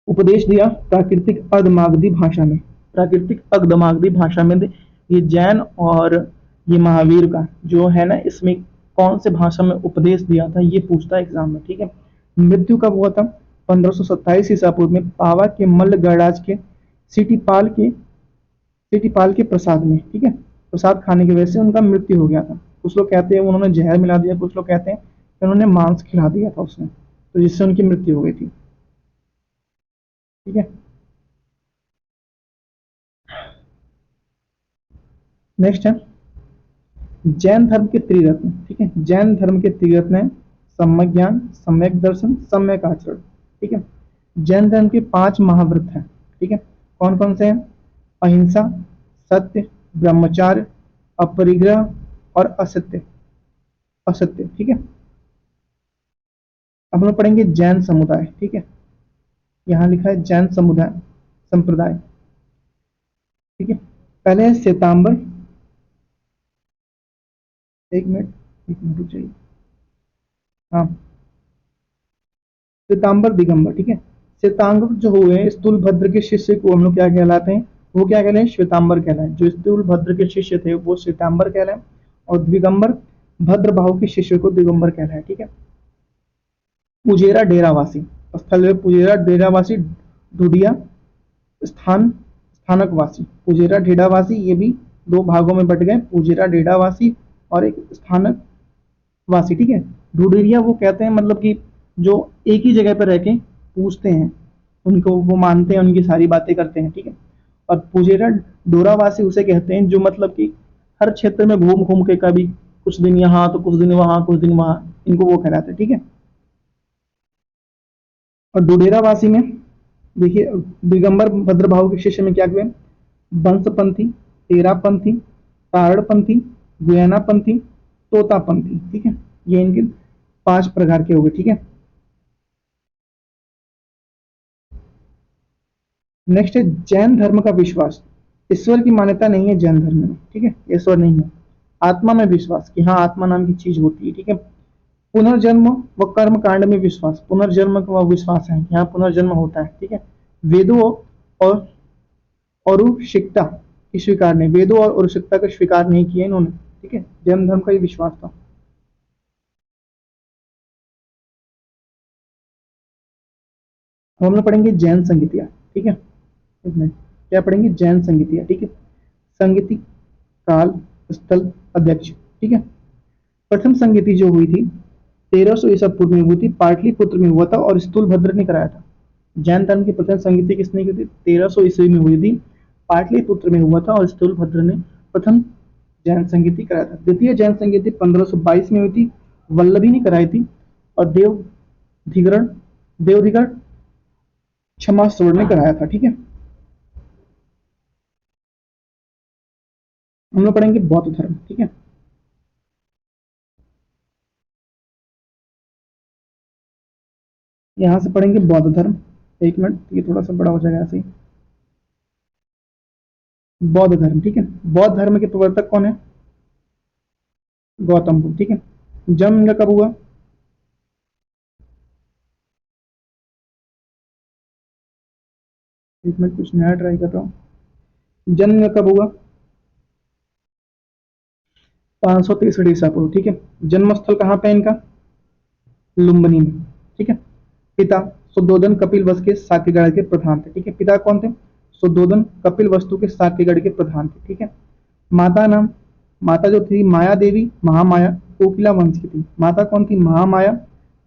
उपदेश दिया प्राकृतिक अर्धमागधी भाषा में। प्राकृतिक अर्धमागधी भाषा में ये जैन और ये महावीर का जो है ना, इसमें कौन से भाषा में उपदेश दिया था ये पूछता है एग्जाम में। ठीक है। मृत्यु कब हुआ था? 1527 ईसा पूर्व में पावा के मल्ल गणराज के सिटीपाल के प्रसाद में। ठीक है। प्रसाद खाने की वजह से उनका मृत्यु हो गया था। कुछ लोग कहते हैं उन्होंने जहर मिला दिया, कुछ लोग कहते हैं कि उन्होंने मांस खिला दिया था उसने, तो जिससे उनकी मृत्यु हो गई थी। ठीक है। नेक्स्ट है जैन धर्म के त्रिरत्न। ठीक है। जैन धर्म के त्रिरत्न है सम्यक ज्ञान, सम्यक दर्शन, सम्यक आचरण। ठीक है। जैन धर्म के 5 महाव्रत हैं। ठीक है। कौन कौन से हैं? अहिंसा, सत्य, ब्रह्मचार्य, अपरिग्रह और असत्य। असत्य, ठीक है। अब हम लोग पढ़ेंगे जैन समुदाय, ठीक है। यहाँ लिखा है जैन समुदाय संप्रदाय, ठीक है। पहले है श्वेतांबर, एक मिनट रुक जाइए। हाँ, श्वेतांबर दिगंबर, ठीक है। श्वेतांबर जो हुए स्थूल भद्र के शिष्य को हम लोग क्या कहलाते हैं, वो क्या कहलाए, श्वेतांबर कहलाए। जो स्थूल भद्र के शिष्य थे वो श्वेतांबर कहलाए, और दिगंबर भद्रबाहु के शिष्य को दिगंबर कहलाए, ठीक है। पुजेरा डेरावासी, स्थल है पुजेरा डेरावासी, ढूढ़िया स्थान स्थानकवासी। पुजेरा डेरावासी ये भी दो भागों में बट गए, पुजेरा डेरावासी और एक स्थानक वासी, ठीक है। ढूढ़िया वो कहते हैं मतलब कि जो एक ही जगह पर रह के पूछते हैं, उनको वो मानते हैं, उनकी सारी बातें करते हैं, ठीक है। और पुजेरा डोरावासी उसे कहते हैं जो मतलब कि हर क्षेत्र में घूम घूम के कभी कुछ दिन यहाँ तो कुछ दिन वहां कुछ दिन वहां, इनको वो कहलाते हैं, ठीक है। और डुडेरावासी में देखिए दिगंबर भद्रभाव के शिष्य में क्या हुए, बंसपंथी, तेरापंथी, तारड़पंथी, गुयानापंथी, तोतापंथी, ठीक है। ये इनके 5 प्रकार के हो गए, ठीक है। नेक्स्ट है जैन धर्म का विश्वास। ईश्वर की मान्यता नहीं है जैन धर्म में, ठीक है। ईश्वर नहीं है, आत्मा में विश्वास कि हाँ आत्मा नाम की चीज होती है, ठीक है। पुनर्जन्म व कर्म कांड में विश्वास, पुनर्जन्म का विश्वास है, यहाँ पुनर्जन्म होता है, ठीक है। वेदों और औरुषिकता की स्वीकार नहीं, वेदों और औरुषिकता का स्वीकार नहीं किया इन्होंने, ठीक है। जैन धर्म का ये विश्वास था। अब हम लोग पढ़ेंगे जैन संगीतियाँ, ठीक है। एक मिनट, क्या पढ़ेंगे, जैन संगीतियाँ, ठीक है। संगीति काल, स्थल, अध्यक्ष, ठीक है। प्रथम संगीति जो हुई थी 1300 ईसा पूर्व में हुई थी, पाटलिपुत्र में हुआ था और स्थूलभद्र ने कराया था। जैन धर्म की प्रथम संगीति किसने की थी, 1300 ईस्वी में हुई थी, पाटलिपुत्र में हुआ था और स्थूलभद्र ने प्रथम जैन संगीति कराया था। द्वितीय जैन संगीति 1522 में हुई थी, वल्लभी ने कराई थी, और देवधिगण क्षमा स्वर्ण ने कराया था, ठीक है। हम लोग पढ़ेंगे बौद्ध धर्म, ठीक है। यहां से पढ़ेंगे बौद्ध धर्म, एक मिनट, ये थोड़ा सा बड़ा हो जाएगा ऐसे ही। बौद्ध धर्म, ठीक है। बौद्ध धर्म के प्रवर्तक कौन है, गौतम बुद्ध, ठीक है। जन्म इनका कब हुआ, एक मिनट कुछ नया ट्राई कर रहा हूँ। जन्म इनका कब हुआ, 563 ईसा पूर्व, ठीक है। जन्म स्थल कहाँ पे है इनका, लुम्बिनी में, ठीक है। पिता शुद्धोधन कपिल वस्तु के साक्यगढ़ के प्रधान थे, ठीक है। पिता कौन थे, शुद्धोधन कपिल वस्तु के साक्यगढ़ के प्रधान थे, ठीक है। माता नाम, माता जो थी माया देवी महामाया कोकिला वंश की थी। माता कौन थी, महामाया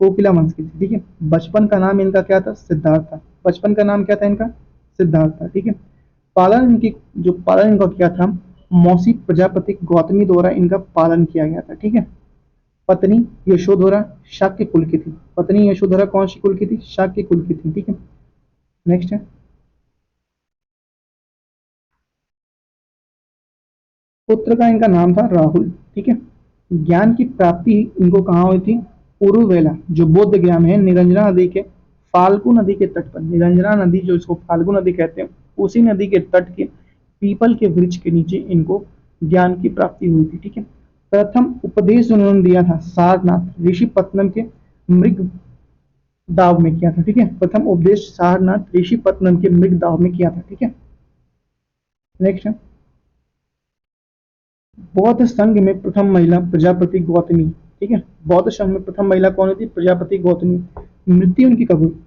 कोकिला वंश की थी, ठीक है। बचपन का नाम इनका क्या था, सिद्धार्थ था। बचपन का नाम क्या था इनका, सिद्धार्थ था, ठीक है। पालन इनकी, जो पालन इनका क्या था, मौसी प्रजापति गौतमी द्वारा इनका पालन किया गया था, ठीक है। पत्नी यशोधरा शाक्य कुल की थी। पत्नी यशोधरा कौन सी कुल की थी, शाक्य कुल की थी, ठीक है। नेक्स्ट है, पुत्र का इनका नाम था राहुल, ठीक है। ज्ञान की प्राप्ति इनको कहाँ हुई थी, उरुवेला जो बोध गया में है, निरंजना नदी के फाल्गु नदी के तट पर। निरंजना नदी जो इसको फाल्गु नदी कहते हैं, उसी नदी के तट के पीपल के वृक्ष के नीचे इनको ज्ञान की प्राप्ति हुई थी, ठीक है। प्रथम उपदेश उन्होंने दिया था सारनाथ ऋषिपत्नम के मृग दाव में किया था, ठीक है। प्रथम उपदेश सारनाथ ऋषिपत्नम के मृग दाव में किया था, ठीक है। नेक्स्ट, बौद्ध संघ में प्रथम महिला प्रजापति गौतमी, ठीक है। बौद्ध संघ में प्रथम महिला कौन थी, प्रजापति गौतमी। मृत्यु उनकी कब हुई,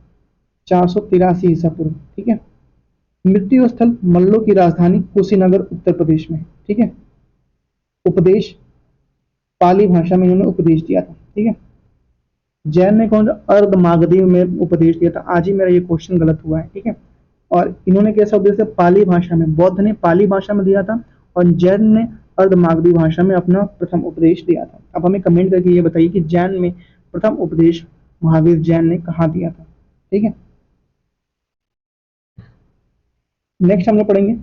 483 ईसा पूर्व, ठीक है। मृत्यु स्थल मल्लों की राजधानी कुशीनगर उत्तर प्रदेश में, ठीक है। उपदेश पाली भाषा में इन्होंने उपदेश दिया था, ठीक है। जैन ने कौन सा अर्ध मागधी में उपदेश दिया था, आज ही मेरा ये क्वेश्चन गलत हुआ है, ठीक है। और इन्होंने कैसा उपदेश दिया, पाली भाषा में। बौद्ध ने पाली भाषा में दिया था और जैन ने अर्ध मागधी भाषा में अपना प्रथम उपदेश दिया था। अब हमें कमेंट करके ये बताइए कि जैन में प्रथम उपदेश महावीर जैन ने कहाँ दिया था, ठीक है। नेक्स्ट हम लोग पढ़ेंगे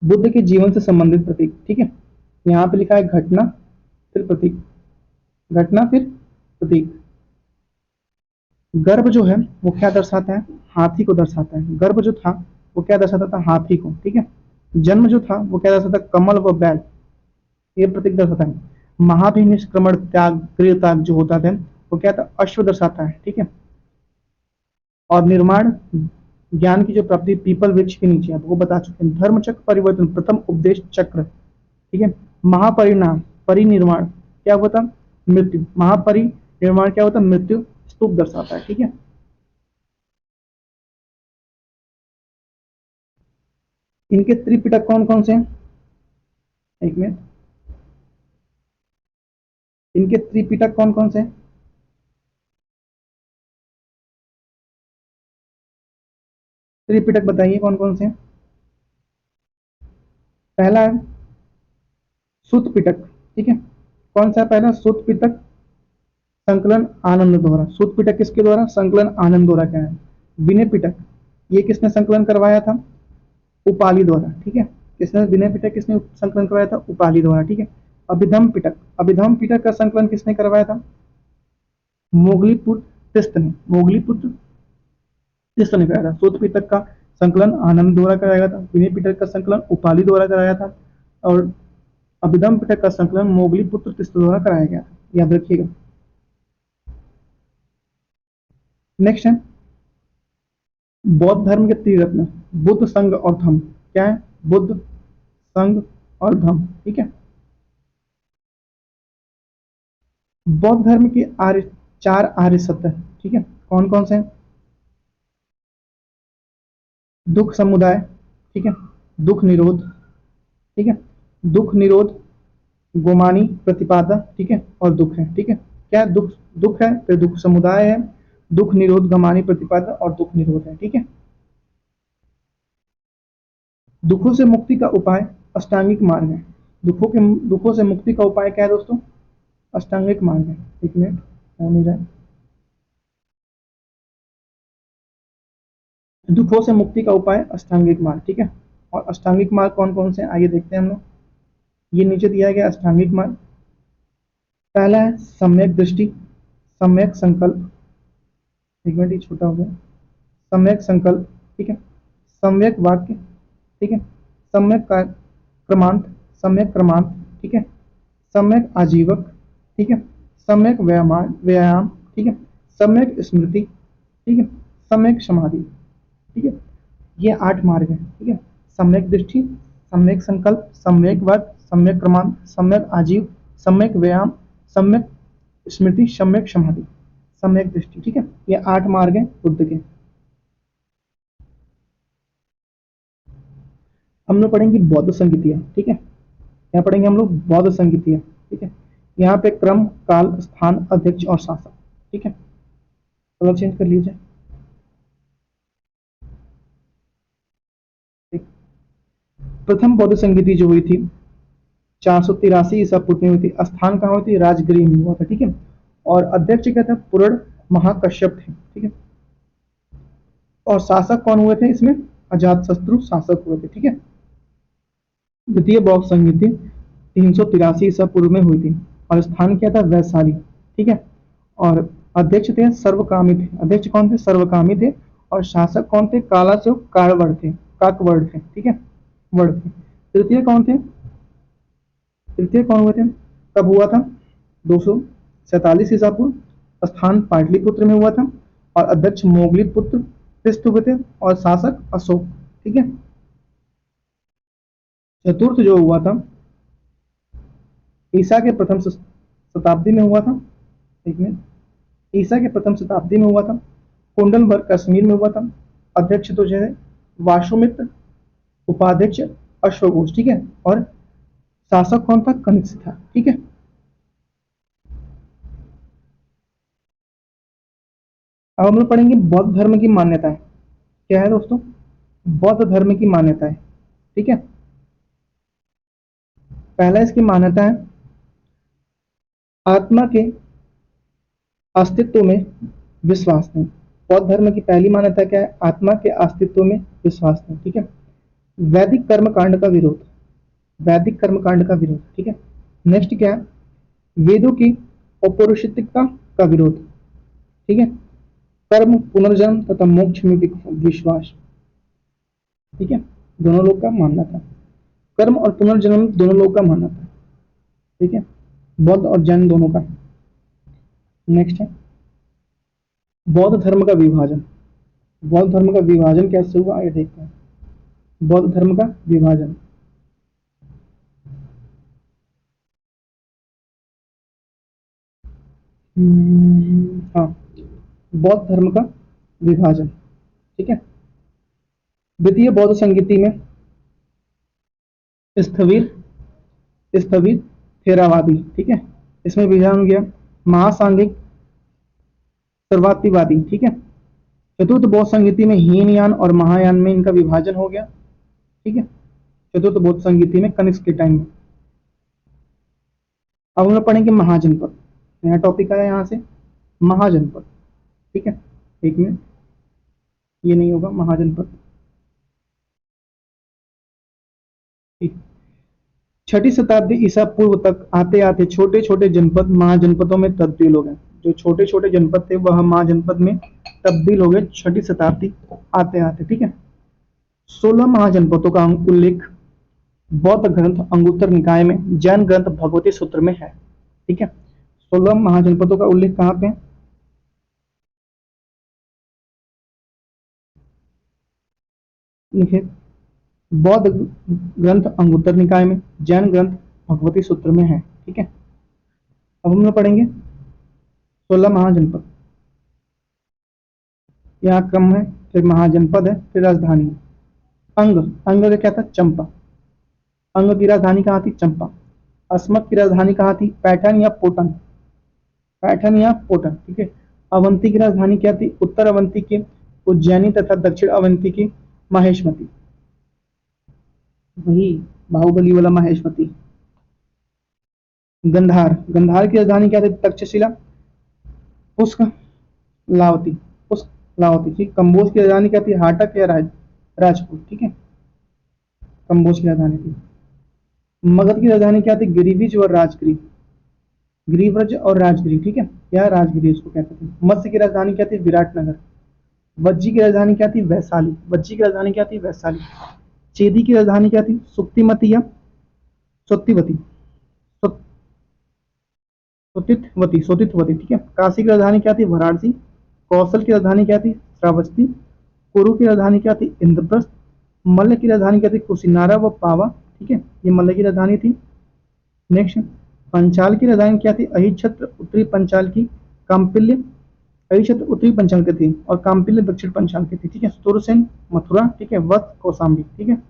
बुद्ध के जीवन से संबंधित प्रतीक, ठीक है। यहाँ पे लिखा है घटना फिर प्रतीक, घटना फिर प्रतीक। गर्भ जो है वो क्या दर्शाता है, हाथी को दर्शाता है। गर्भ जो था वो क्या दर्शाता था, हाथी को, ठीक है। जन्म जो था वो क्या दर्शाता, कमल व बैल, ये प्रतीक दर्शाता है। महाभिनिष्क्रमण त्याग गृह त्याग जो होता था वो क्या था, अश्व दर्शाता है, ठीक है। और निर्माण ज्ञान की जो प्राप्ति पीपल वृक्ष के नीचे है वो बता चुके हैं। धर्म चक्र परिवर्तन, प्रथम उपदेश चक्र, ठीक है। महापरिणाम, परिनिर्वाण क्या होता, मृत्यु। महापरिनिर्वाण क्या होता, मृत्यु। स्तूप दर्शाता है, ठीक है। इनके त्रिपिटक कौन कौन से हैं, एक मिनट, इनके त्रिपिटक कौन कौन से हैं, त्रिपिटक बताइए कौन कौन से हैं। पहला है सुत पिटक, ठीक है। कौन सा है पहला, सुत पिटक संकलन आनंद द्वारा। सुत पिटक किसके द्वारा, संकलन आनंद द्वारा क्या है। विनय पिटक ये किसने संकलन करवाया था, उपाली द्वारा, ठीक है। किसने, विनय पिटक किसने संकलन करवाया था, उपाली द्वारा, ठीक है। अभिधम पिटक, अभिधम पिटक का संकलन किसने करवाया था, मोगलीपुत्र तीस्त ने, मोगलीपुत्र तीस्त ने कराया था। सूत पिटक का संकलन आनंद द्वारा कराया था, विनय पिटक का संकलन उपाली द्वारा कराया था, और अभिधम पिटक का संकलन मोगलीपुत्र तीस्त द्वारा कराया गया था, याद रखिएगा। नेक्स्ट है बौद्ध धर्म के त्रिरत्न, बुद्ध, संघ और धम्म। क्या है, बुद्ध, संघ और धम्म, ठीक है। बौद्ध धर्म के आर्य, चार आर्य सत्य, ठीक है। कौन कौन से हैं, दुख समुदाय, ठीक है। दुख निरोध, ठीक है। दुख निरोध, गोमानी प्रतिपादा, ठीक है। और दुख है, ठीक है। क्या है? दुख, दुख है, फिर दुख समुदाय है, दुख निरोध, गमानी प्रतिपादा और दुख निरोध है, ठीक है। दुखों से मुक्ति का उपाय अष्टांगिक मार्ग है। दुखों से मुक्ति का उपाय क्या है दोस्तों, अष्टांगिक मार्ग है। एक मिनट, हो नहीं रहा है। दुखों से मुक्ति का उपाय अष्टांगिक मार्ग, ठीक है। और अष्टांगिक मार्ग कौन कौन से हैं? आइए देखते हैं हम लोग। ये नीचे दिया गया अष्टांगिक मार्ग। पहला है सम्यक दृष्टि, सम्यक संकल्प, एक मिनट ये छोटा हो गया, सम्यक संकल्प, ठीक है। सम्यक वाक्य, ठीक है। सम्यक क्रमांत, सम्यक क्रमांत, ठीक है। सम्यक आजीवक, ठीक है। सम्यक व्यायाम, ठीक है। सम्यक स्मृति, ठीक है। सम्यक समाधि, ठीक है। ये 8 मार्ग हैं, ठीक है। सम्यक दृष्टि, सम्यक संकल्प, सम्यक वाक्य, सम्यक क्रमांत, सम्यक आजीव, सम्यक व्यायाम, सम्यक स्मृति, सम्यक समाधि, सम्यक दृष्टि, ठीक है। ये 8 मार्ग हैं बुद्ध के। हम लोग पढ़ेंगे बौद्ध संगीतियाँ, ठीक है। यहाँ पढ़ेंगे हम लोग बौद्ध संगीतियाँ, ठीक है। यहाँ पे क्रम, काल, स्थान, अध्यक्ष और शासक, ठीक है। कलर चेंज कर लीजिए। प्रथम बौद्ध संगीति जो हुई थी 483 ईसा पूर्व में हुई थी। स्थान कहाँ हुई थी, राजगृह में हुआ था, ठीक है। और अध्यक्ष क्या था, पूर्ण महाकश्यप थे, ठीक है। और शासक कौन हुए थे इसमें, अजातशत्रु शासक हुए थे, ठीक है। द्वितीय बौद्ध संगीति 383 ईसा पूर्व में हुई थी और स्थान क्या था, वैशाली, ठीक है। और अध्यक्ष थे सर्वकामी थे, अध्यक्ष कौन थे, सर्वकामी थे। और शासक कौन थे, काला से काकवर्ण थे, काकवर्ण थे, ठीक है, वर्ण थे। तृतीय कौन थे, तृतीय कौन हुए थे, कब हुआ था, 247 ईसा पूर्व। स्थान पाटलिपुत्र में हुआ था और अध्यक्ष मोगलीपुत्र पृष्ठ हुए थे और शासक अशोक, ठीक है। चतुर्थ जो हुआ था ईसा के प्रथम शताब्दी में हुआ था, एक मिनट, ईसा के प्रथम शताब्दी में हुआ था, कुंडलबर्ग कश्मीर में हुआ था। अध्यक्ष तो जो है वाशुमित्र, उपाध्यक्ष अश्वघोष, ठीक है। और शासक कौन था, कनिष्क था, ठीक है। अब हम लोग पढ़ेंगे बौद्ध धर्म की मान्यताएं। क्या है दोस्तों, बौद्ध धर्म की मान्यताएं, ठीक है। पहला इसकी मान्यता है आत्मा के अस्तित्व में विश्वास नहीं। बौद्ध धर्म की पहली मान्यता क्या है, आत्मा के अस्तित्व में विश्वास नहीं, ठीक है। वैदिक कर्मकांड का विरोध, वैदिक कर्मकांड का विरोध, ठीक है। नेक्स्ट क्या है, वेदों की औपनिषदिकता का विरोध, ठीक है। कर्म, पुनर्जन्म तथा मोक्ष में विश्वास, ठीक है, दोनों लोग का मानना था। कर्म और पुनर्जन्म दोनों लोग का मानना था, ठीक है, बौद्ध और जैन दोनों का। नेक्स्ट है बौद्ध धर्म का विभाजन। बौद्ध धर्म का विभाजन कैसे हुआ ये देखते हैं। बौद्ध धर्म का विभाजन, हाँ, बौद्ध धर्म का विभाजन, ठीक है। द्वितीय बौद्ध संगीति में स्थविर, स्थविर थेरावादी, ठीक है, इसमें विभाजन हो गया। महासांघिक सर्वातिवादी, ठीक है। चतुर्थ बौद्ध संगीति में हीनयान और महायान में इनका विभाजन हो गया, ठीक है। चतुर्थ बौद्ध संगीति में कनिष्क के टाइम में। अब हम लोग पढ़ेंगे महाजनपद, नया टॉपिक आया यहाँ से, महाजनपद, ठीक है। एक मिनट, ये नहीं होगा महाजनपद, ठीक। छठी शताब्दी ईसा पूर्व तक आते आते छोटे छोटे जनपद महाजनपदों में तब्दील हो गए। जो छोटे छोटे जनपद थे वह महाजनपद में तब्दील हो गए छठी शताब्दी आते आते, ठीक है। 16 महाजनपदों का उल्लेख बौद्ध ग्रंथ अंगुत्तर निकाय में, जैन ग्रंथ भगवती सूत्र में है, ठीक है। 16 महाजनपदों का उल्लेख कहाँ पे है? लिखिए, बौद्ध ग्रंथ अंगुत्तर निकाय में, जैन ग्रंथ भगवती सूत्र में है, ठीक है। अब हम लोग पढ़ेंगे 16 महाजनपद। यहाँ क्रम है, फिर महाजनपद है, फिर राजधानी है। अंग, अंग का क्या था? चंपा। अंग की राजधानी कहाँ थी? चंपा। अस्मक की राजधानी कहाँ थी? पैठन या पोटन, पैठन या पोटन, ठीक है। अवंती की राजधानी क्या थी? उत्तर अवंती के उज्जैनी तथा दक्षिण अवंती की माहेश्वती, वही बाहुबली वाला माहेश्वती। गंधार, गंधार की राजधानी क्या थी? तक्षशिला। पुष्क लावती, पुष्क लावती, ठीक। कंबोज की राजधानी क्या थी? हाटक या राजपुर, ठीक है, कंबोज की राजधानी थी। मगध की राजधानी क्या थी? गिरिविज और राजगिरी, गिरिव्रज और राजगिरी, ठीक है, या राजगिरी इसको कहते थे। मत्स्य की राजधानी क्या थी? विराटनगर। वज्जी की राजधानी क्या थी? वैशाली, वज्जी की राजधानी क्या थी? वैशाली। चेदी की राजधानी क्या थी? सुक्तिमती या सत्यवती, सोतितवती, सोतितवती, ठीक है। काशी की राजधानी क्या थी? वाराणसी। कौशल की राजधानी क्या थी? श्रावस्ती। कुरु की राजधानी क्या थी? इंद्रप्रस्थ। मल्ल की राजधानी क्या थी? कुशिनारा व पावा, ठीक है, ये मल्ल की राजधानी थी। नेक्स्ट, पंचाल की राजधानी क्या थी? अहिच्छत्र उत्तरी पंचाल की, काम्पिल्य, अहिच्छत्र उत्तरी पंचाल की थी और काम्पिल्य दक्षिण पंचाल की थी, ठीक है। सुरसेन मथुरा, ठीक है, वत्स कौशाम्बी, ठीक है।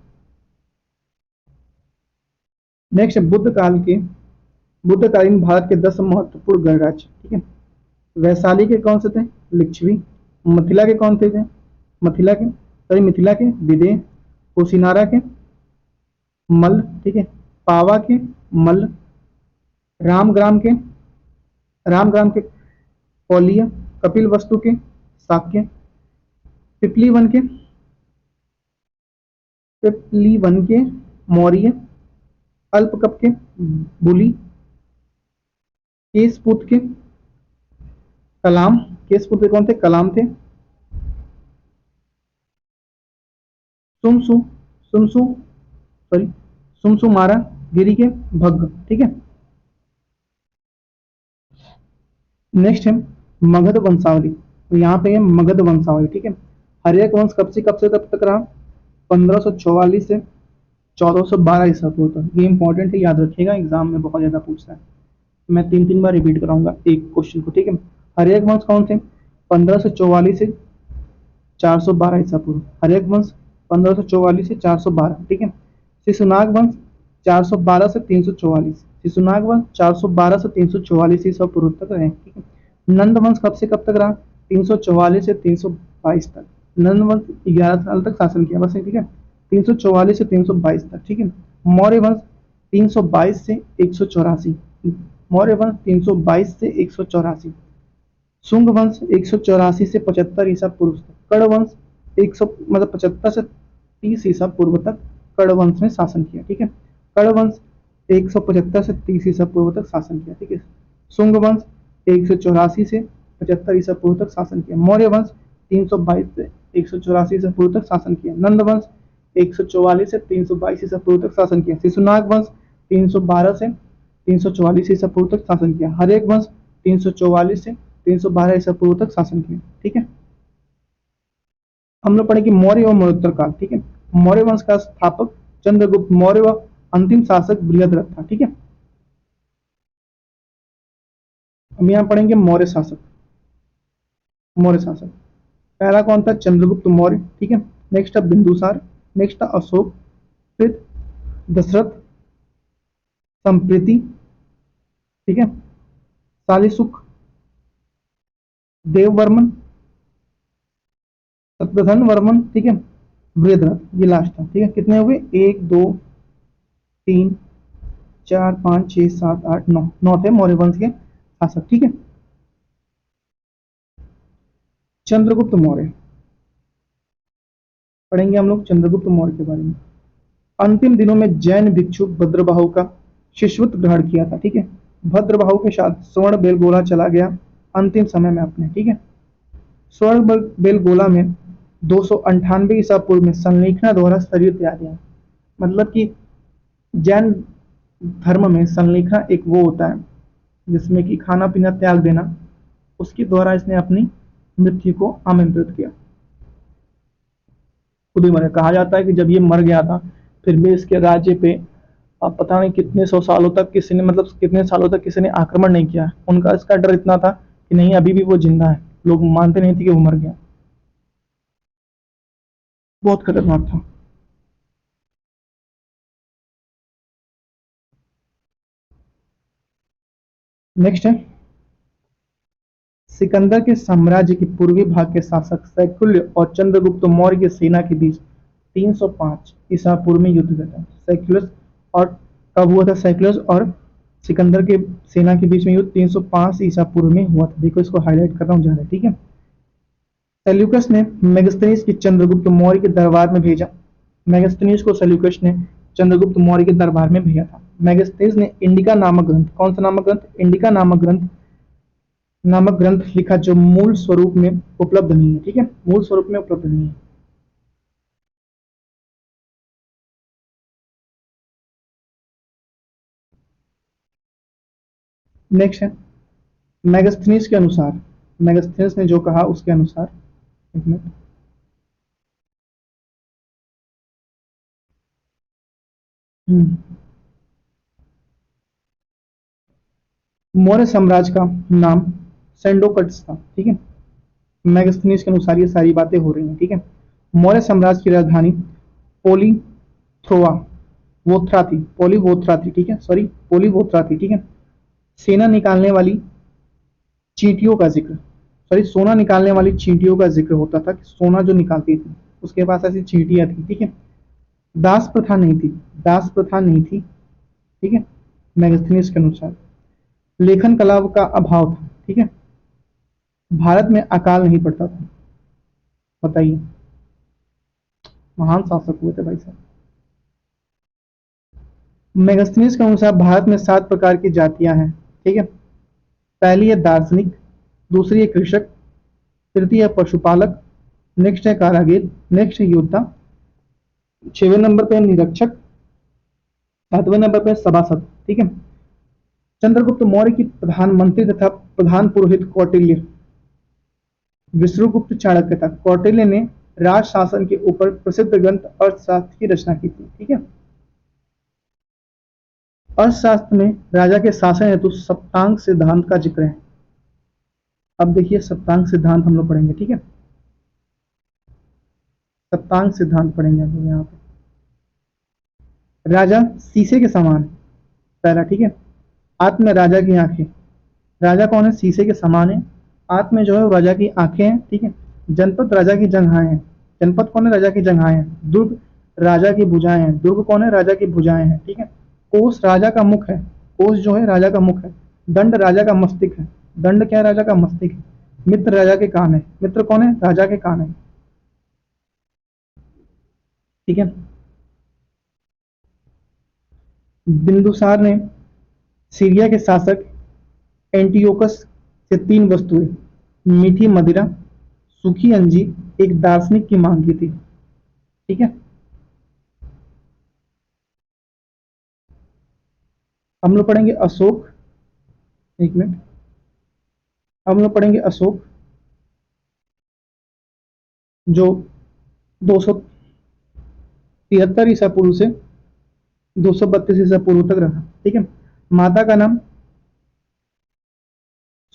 नेक्स्ट, बुद्ध काल के, बुद्धकालीन भारत के 10 महत्वपूर्ण गणराज्य, ठीक है। वैशाली के कौन से थे? लिच्छवी। मिथिला के कौन थे? मिथिला के, सॉरी, मिथिला के विदेह। कुशिनारा के मल्ल, ठीक है। पावा के मल्ल। रामग्राम के, रामग्राम के कौलिय। कपिल वस्तु के शाक्य। पिपलीवन के, पिपलीवन के मौर्य। अल्पकप के बुली। केसपुत के कलाम, केसपुत के कौन थे? कलाम थे। सुमसु, सुमसु, सॉरी, सुमसुमारा गिरी के भग्ग, ठीक है। नेक्स्ट है मगध वंशावली, तो यहाँ पे है मगध वंशावली, ठीक है। हर्यक वंश कब से कब तक रहा? 1544 से 1412 ईसा पूर्व तक। ये इंपॉर्टेंट है, याद रखिएगा, एग्जाम में बहुत ज्यादा पूछता है। मैं 3 बार रिपीट कराऊंगा एक क्वेश्चन को, ठीक है। हर्यक वंश कौन थे? 1544 से 412 ईसा पूर्व, हर्यक वंश 1544 से 412, ठीक है। शिशुनाग वंश 412 से 344, शिशुनाग वंश 412 से 344 ईसा पूर्व तक रहे, ठीक है। नंद वंश कब से कब तक रहा? 344 से 322 तक। नंद वंश 11 साल तक शासन किया बस, ठीक है, 344 से 322 तक, ठीक है। मौर्य वंश 322 से 184, मौर्य वंश 322 से 184। शुंग वंश 184 से 75 ईसा पूर्व तक। कर्ण वंश 100 मतलब 75 से 30 ईसा पूर्व तक। कर्ण वंश ने शासन किया। ठीक है, कर्ण वंश 175 से 30 ईसा पूर्व तक शासन किया। ठीक है, शुंग वंश 184 से 75 ईसा पूर्व तक शासन किया। मौर्य वंश 322 से 184 ईसा पूर्व तक शासन किया। नंद वंश 144 से 322 ईसा पूर्व तक शासन किया। शिशुनाग वंश 312 से 344 ईसा पूर्व तक शासन किया। हरेक वंश 344 से 312 ईसा पूर्व तक शासन किया। ठीक है, हम लोग पढ़ेंगे मौर्य और मौर्योत्तर काल। ठीक है, मौर्य वंश का स्थापक चंद्रगुप्त मौर्य व अंतिम शासक बृहद्रथ था। ठीक है, हम यहाँ पढ़ेंगे मौर्य शासक। मौर्य शासक पहला कौन था? चंद्रगुप्त मौर्य। ठीक है, नेक्स्ट है बिंदुसार, नेक्स्ट है अशोक, फिर दशरथ, संप्रीति, ठीक है, शालिसुख, देववर्मन, शत्रुघ्न वर्मन, ठीक है, बृहद्रथ, ये लास्ट था। ठीक है, कितने हुए? 1 2 3 4 5 6 7 8 9, 9 थे मौर्य वंश के शासक। ठीक है, चंद्रगुप्त मौर्य पढ़ेंगे हम लोग चंद्रगुप्त मौर्य के बारे में। अंतिम दिनों में जैन भिक्षु भद्रबाहु का शिष्यत्व ग्रहण किया था। ठीक है, भद्रबाहु के साथ स्वर्ण बेलगोला चला गया अंतिम समय में अपने। ठीक है, स्वर्ण बेलगोला में 298 ईसा पूर्व में संलेखना द्वारा शरीर त्याग दिया। मतलब कि जैन धर्म में संलेखना एक वो होता है जिसमें कि खाना पीना त्याग देना, उसके द्वारा इसने अपनी मृत्यु को आमंत्रित किया। खुद ही मर, कहा जाता है कि जब ये मर गया था फिर भी इसके राज्य पे अब पता नहीं कितने सौ सालों तक किसी ने, मतलब कितने सालों तक किसी ने आक्रमण नहीं किया। उनका इसका डर इतना था कि नहीं अभी भी वो जिंदा है, लोग मानते नहीं थे कि वो मर गया। बहुत खतरनाक था। नेक्स्ट है सिकंदर के साम्राज्य के पूर्वी भाग के शासक सैकुल्य और चंद्रगुप्त मौर्य की सेना के बीच 305 ईसा पूर्व में युद्ध हुआ था। सैकुलस और कब हुआ था? सैकुलस और सिकंदर के सेना के बीच में युद्ध 305 ईसा पूर्व में हुआ था। देखो इसको हाईलाइट कर रहा हूँ ज्यादा। ठीक है, सेल्यूकस ने मेगास्थनीज की चंद्रगुप्त मौर्य के दरबार में भेजा। मेगास्थनीज को सेल्यूकस ने चंद्रगुप्त मौर्य के दरबार में भेजा था। मेगास्थनीज ने इंडिका नामक ग्रंथ, कौन सा नामक ग्रंथ? इंडिका नामक ग्रंथ लिखा जो मूल स्वरूप में उपलब्ध नहीं है। ठीक है, मूल स्वरूप में उपलब्ध नहीं है। नेक्स्ट है मेगास्थनीज के अनुसार, मेगास्थनीज ने जो कहा उसके अनुसार, एक मिनट, मौर्य साम्राज्य का नाम सेंडोकट्स था। ठीक है, मेगास्थनीज के अनुसार ये सारी बातें हो रही हैं। ठीक है, मौर्य साम्राज्य की राजधानी पोलीथ्रोआ वोथ्रा थी, पोलीवोथ्रा थी। ठीक है, सॉरी, पोलीवोथ्रा थी। ठीक है, सेना निकालने वाली चींटियों का जिक्र, सॉरी, सोना निकालने वाली चींटियों का जिक्र होता था कि सोना जो निकालती थी उसके पास ऐसी चींटियां थी। ठीक है, दास प्रथा नहीं थी, दास प्रथा नहीं थी। ठीक है, मैगस्थनीज के अनुसार लेखन कला का अभाव था। ठीक है, भारत में अकाल नहीं पड़ता था। बताइए, महान शासक हुए थे भाई साहब। मेगास्थनीज के अनुसार भारत में 7 प्रकार की जातियां हैं। ठीक है, पहली है दार्शनिक, दूसरी है कृषक, तृतीय है पशुपालक, नेक्स्ट है कारागिर, नेक्स्ट है योद्धा, 6वें नंबर पे निरीक्षक, 7वें नंबर पे सभासद। ठीक है, चंद्रगुप्त मौर्य की प्रधानमंत्री तथा प्रधान पुरोहित कौटिल्य विष्णुगुप्त चाणक्य था। कौटिल्य ने राज शासन के ऊपर प्रसिद्ध ग्रंथ अर्थशास्त्र की रचना की थी। ठीक है, अर्थशास्त्र में राजा के शासन हेतु सप्तांग सिद्धांत का जिक्र है। अब देखिए सप्तांग सिद्धांत हम लोग पढ़ेंगे। ठीक है, सप्तांग सिद्धांत पढ़ेंगे हम लोग यहाँ पे। राजा शीशे के समान, पहला। ठीक है, आत्म राजा की आंखें, राजा कौन है? शीशे के समान है। आत्म में जो है वो राजा की आंखें हैं। ठीक है, जनपद राजा की जंघाएं हैं, जनपद कौन है? राजा की जंघाएं हैं। दुर्ग राजा की भुजाएं हैं, दुर्ग कौन है? राजा की भुजाएं हैं। ठीक है, कोष राजा का मुख है, कोष जो है राजा का मुख है। दंड राजा का मस्तिष्क है, दंड क्या है? राजा का मस्तिष्क है। मित्र राजा के कान है, मित्र कौन है? राजा के कान है। ठीक है, बिंदुसार ने सीरिया के शासक एंटियोकस से 3 वस्तुएं, मीठी मदिरा, सूखी अंजीर, एक दार्शनिक की मांग की थी। ठीक है। हम लोग पढ़ेंगे अशोक। एक मिनट। हम लोग पढ़ेंगे अशोक, जो 273 ईसा पूर्व से 232 ईसा पूर्व तक रहा। ठीक है। माता का नाम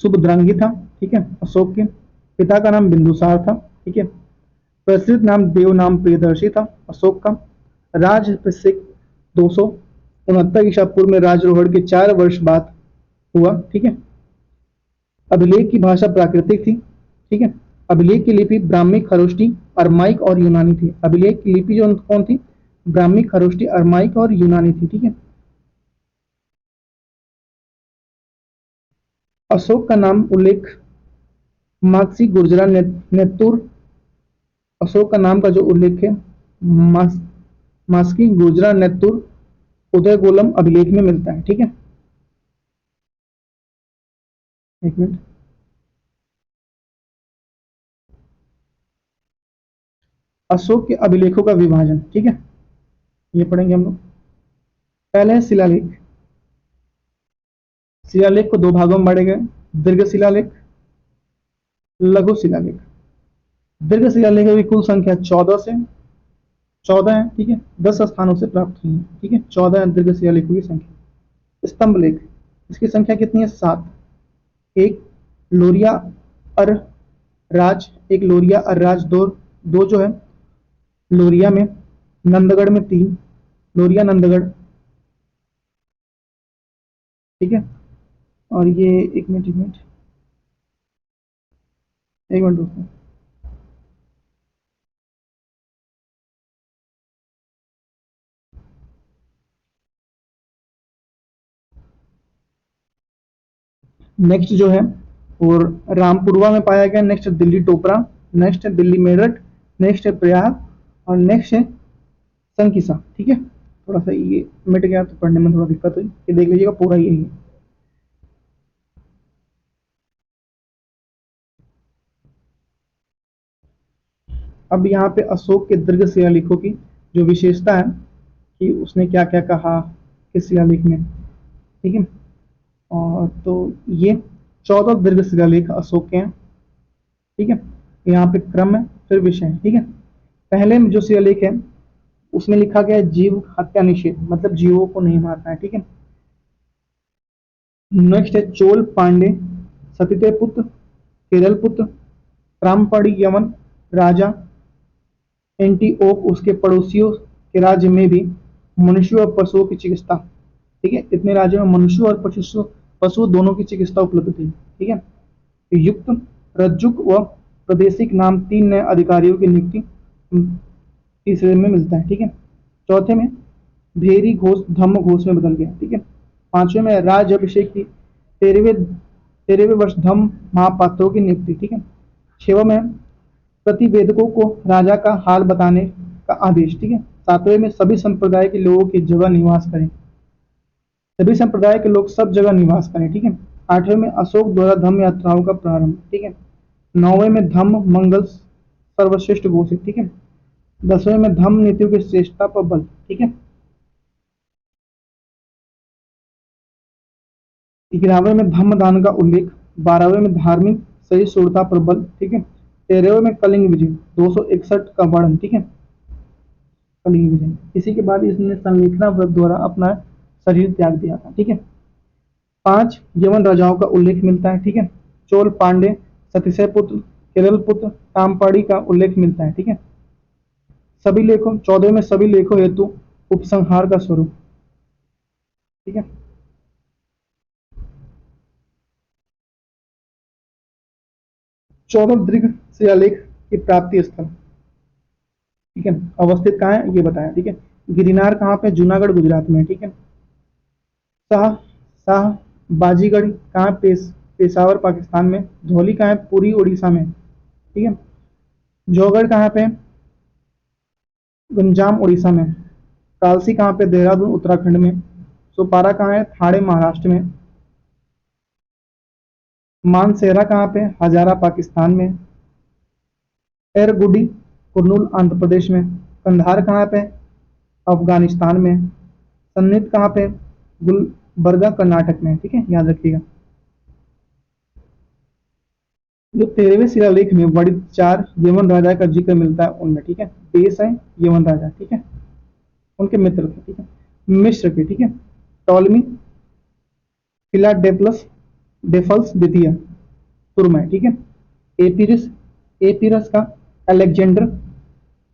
सुभद्रांगी था। ठीक है, अशोक के। पिता का नाम बिंदुसार था। ठीक है। प्रसिद्ध नाम देव नाम प्रियदर्शी था अशोक का। राज अभिषेक 269 ईसा पूर्व में राजरोहण के 4 वर्ष बाद हुआ। ठीक है। अभिलेख की भाषा प्राकृतिक थी। ठीक है। अभिलेख की लिपि ब्राह्मी, खरोष्टी, अरमाइक और यूनानी थी। अभिलेख की लिपि जो कौन थी? ब्राह्मी, खरोष्टी, अरमाइक और यूनानी थी। ठीक है। अशोक का नाम उल्लेख मार्क्सी, गुर्जरा, नेत्तूर। अशोक का नाम का जो उल्लेख है मास, मास्की, गुर्जरा, नेत्तूर, उदयगोलम अभिलेख में मिलता है। ठीक है। एक मिनट। अशोक के अभिलेखों का विभाजन। ठीक है, ये पढ़ेंगे हम लोग। पहले है शिलालेख। शिलालेख को 2 भागों में बांटे गए, दीर्घ शिलालेख, लघु शिलालेख। दीर्घ शिलालेखों की कुल संख्या 14 है। ठीक है, 10 स्थानों से प्राप्त हुई है। ठीक है, 14 दीर्घ शिलालेखों की संख्या। स्तंभ लेख, इसकी संख्या कितनी है? 7। एक लोरिया अर राज, एक लोरिया अर राज, दो जो है लोरिया में, नंदगढ़ में 3, लोरिया नंदगढ़। ठीक है। और ये एक मिनट दोस्तों। नेक्स्ट जो है और रामपुरवा में पाया गया। नेक्स्ट दिल्ली टोपरा, नेक्स्ट है दिल्ली मेरठ, नेक्स्ट है प्रयाग और नेक्स्ट है संकिसा। ठीक है, थोड़ा सा ये मिट गया तो पढ़ने में थोड़ा दिक्कत हुई, ये देख लीजिएगा पूरा यही है। अब यहाँ पे अशोक के दीर्घ शिलालेखों की जो विशेषता है कि उसने क्या क्या कहा किस शिलालेख में। ठीक है। और तो ये 14 दीर्घ शिलालेख अशोक के हैं। ठीक है, यहाँ पे क्रम है फिर विषय है। ठीक है। पहले में जो शिलालेख है उसमें लिखा गया है जीव हत्या निषेध, मतलब जीवों को नहीं मारना है। ठीक है। नेक्स्ट है चोल पांडे सतीते पुत्र, केरल पुत्र, रामपाड़ी यमन राजा एंटीओक उसके पड़ोसियों के राज्य में भी मनुष्यों और पशुओं की चिकित्सा। ठीक है, इतने राज्यों में मनुष्यों और पशु दोनों की चिकित्सा उपलब्ध थी। ठीक है। युक्त, रज्जुक व प्रादेशिक नाम 3 नए अधिकारियों की नियुक्ति तीसरे में मिलता है। ठीक है। चौथे में भेरी घोष धम्म घोष में बदल गया। ठीक है। पांचवें में राज अभिषेक की 13वें वर्ष धम्म महापात्रों की नियुक्ति। ठीक है। छठवें में प्रतिवेदकों को राजा का हाल बताने का आदेश। ठीक है। सातवें में सभी संप्रदाय के लोगों की जगह निवास करें, सभी संप्रदाय के लोग सब जगह निवास करें। ठीक है। आठवें में अशोक द्वारा धम्म यात्राओं का प्रारंभ। ठीक है। नौवें में धम्म मंगल सर्वश्रेष्ठ घोषित। ठीक है। 10वें में धम्म नीतियों की श्रेष्ठता पर बल। ठीक है। 11वें में धम्म दान का उल्लेख। 12वें में धार्मिक सहिष्णुता पर बल। ठीक है। 13वें में कलिंग विजय 261 का वर्णन। ठीक है, कलिंग विजय। इसी के बाद इसने संलेखना व्रत द्वारा अपना शरीर त्याग दिया था। ठीक है। 5 यवन राजाओं का उल्लेख मिलता है। ठीक है। चोल पांडे, सतिशय पुत्र, केरल पुत्र, तामपाड़ी का उल्लेख मिलता है। ठीक है। सभी लेखों 14 में सभी लेखों हेतु उपसंहार का स्वरूप। ठीक है। 14 दीर्घ शिलालेख की प्राप्ति स्थल। ठीक है, अवस्थित कहाँ है ये बताया। ठीक है। गिरनार कहाँ पे? जूनागढ़ गुजरात में। ठीक है। शाह शाह बाजीगढ़ कहाँ? पेशावर पाकिस्तान में। धौली कहाँ है? पुरी उड़ीसा में। ठीक है। जौगढ़ कहाँ पे? गंजाम उड़ीसा में। कालसी कहाँ पे? देहरादून उत्तराखंड में। सोपारा कहाँ है? थाणे महाराष्ट्र में। मानसेरा कहाँ पे? हजारा पाकिस्तान में। एरगुडी कुर्नूल आंध्र प्रदेश में। कंधार कहाँ पे? अफगानिस्तान में। सन्नित कहाँ पे? गुलबर्गा कर्नाटक में। ठीक है, याद रखिएगा। जो 13वें शिलालेख में वर्णित 4 यवन राजा का जिक्र मिलता है उनमें, ठीक है, देश है यवन राजा, ठीक है, उनके मित्र थे, ठीक है, मिस्र के, ठीक है, टॉलमी, फिलाडेल्फस डेफल्स द्वितीय, तुर्मै, ठीक है, एपीरिस, एपीरस का अलेक्जेंडर,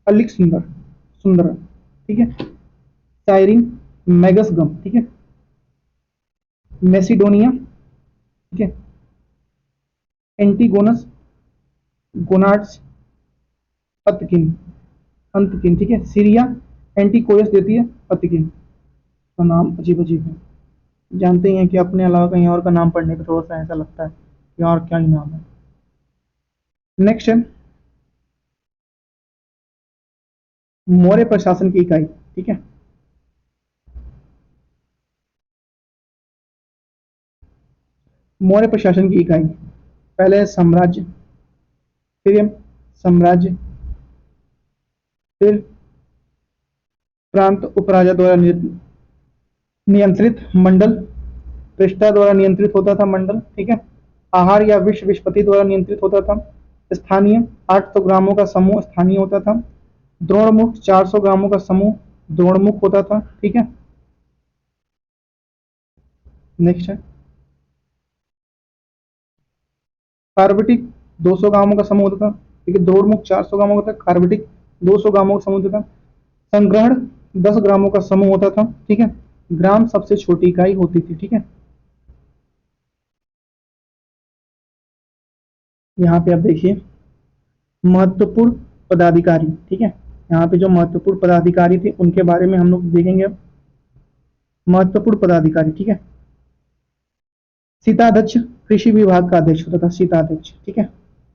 अलिक सुंदर, सुंदर, ठीक है, साइरिन, मैगसगम, ठीक है, मैसिडोनिया, ठीक है, एंटीगोनस, गोनाड्स, अतकिन, अंतकिन, ठीक है, सीरिया, एंटीकोयस देती है, अतकिन का नाम अजीब अजीब है। जानते ही हैं कि अपने अलावा कहीं और का नाम पढ़ने पर थोड़ा सा ऐसा लगता है कि और क्या ही नाम है। नेक्स्ट है मौर्य प्रशासन की इकाई, ठीक है, मौर्य प्रशासन की इकाई पहले है साम्राज्य, फिर है साम्राज्य, फिर प्रांत उपराजा द्वारा नियंत्रित मंडल, पृष्ठा द्वारा नियंत्रित होता था मंडल, ठीक है, आहार या विश्व विस्पति द्वारा नियंत्रित होता था, स्थानीय 800 ग्रामों का समूह स्थानीय होता था, द्रोणमुख 400 ग्रामों का समूह द्रोणमुख होता था, ठीक है। नेक्स्ट है कार्बटिक 200 ग्रामों का समूह होता था, ठीक है, द्रोणमुख 400 ग्रामों का था, कार्बटिक 200 ग्रामों का समूह होता था, संग्रहण 10 ग्रामों का समूह होता था, ठीक है, ग्राम सबसे छोटी इकाई होती थी, ठीक है। यहाँ पे आप देखिए महत्वपूर्ण पदाधिकारी, ठीक है, यहाँ पे जो महत्वपूर्ण पदाधिकारी थे उनके बारे में हम लोग देखेंगे अब। महत्वपूर्ण पदाधिकारी, ठीक है, सीताध्यक्ष कृषि विभाग का अध्यक्ष होता था, सीताध्यक्ष, ठीक है,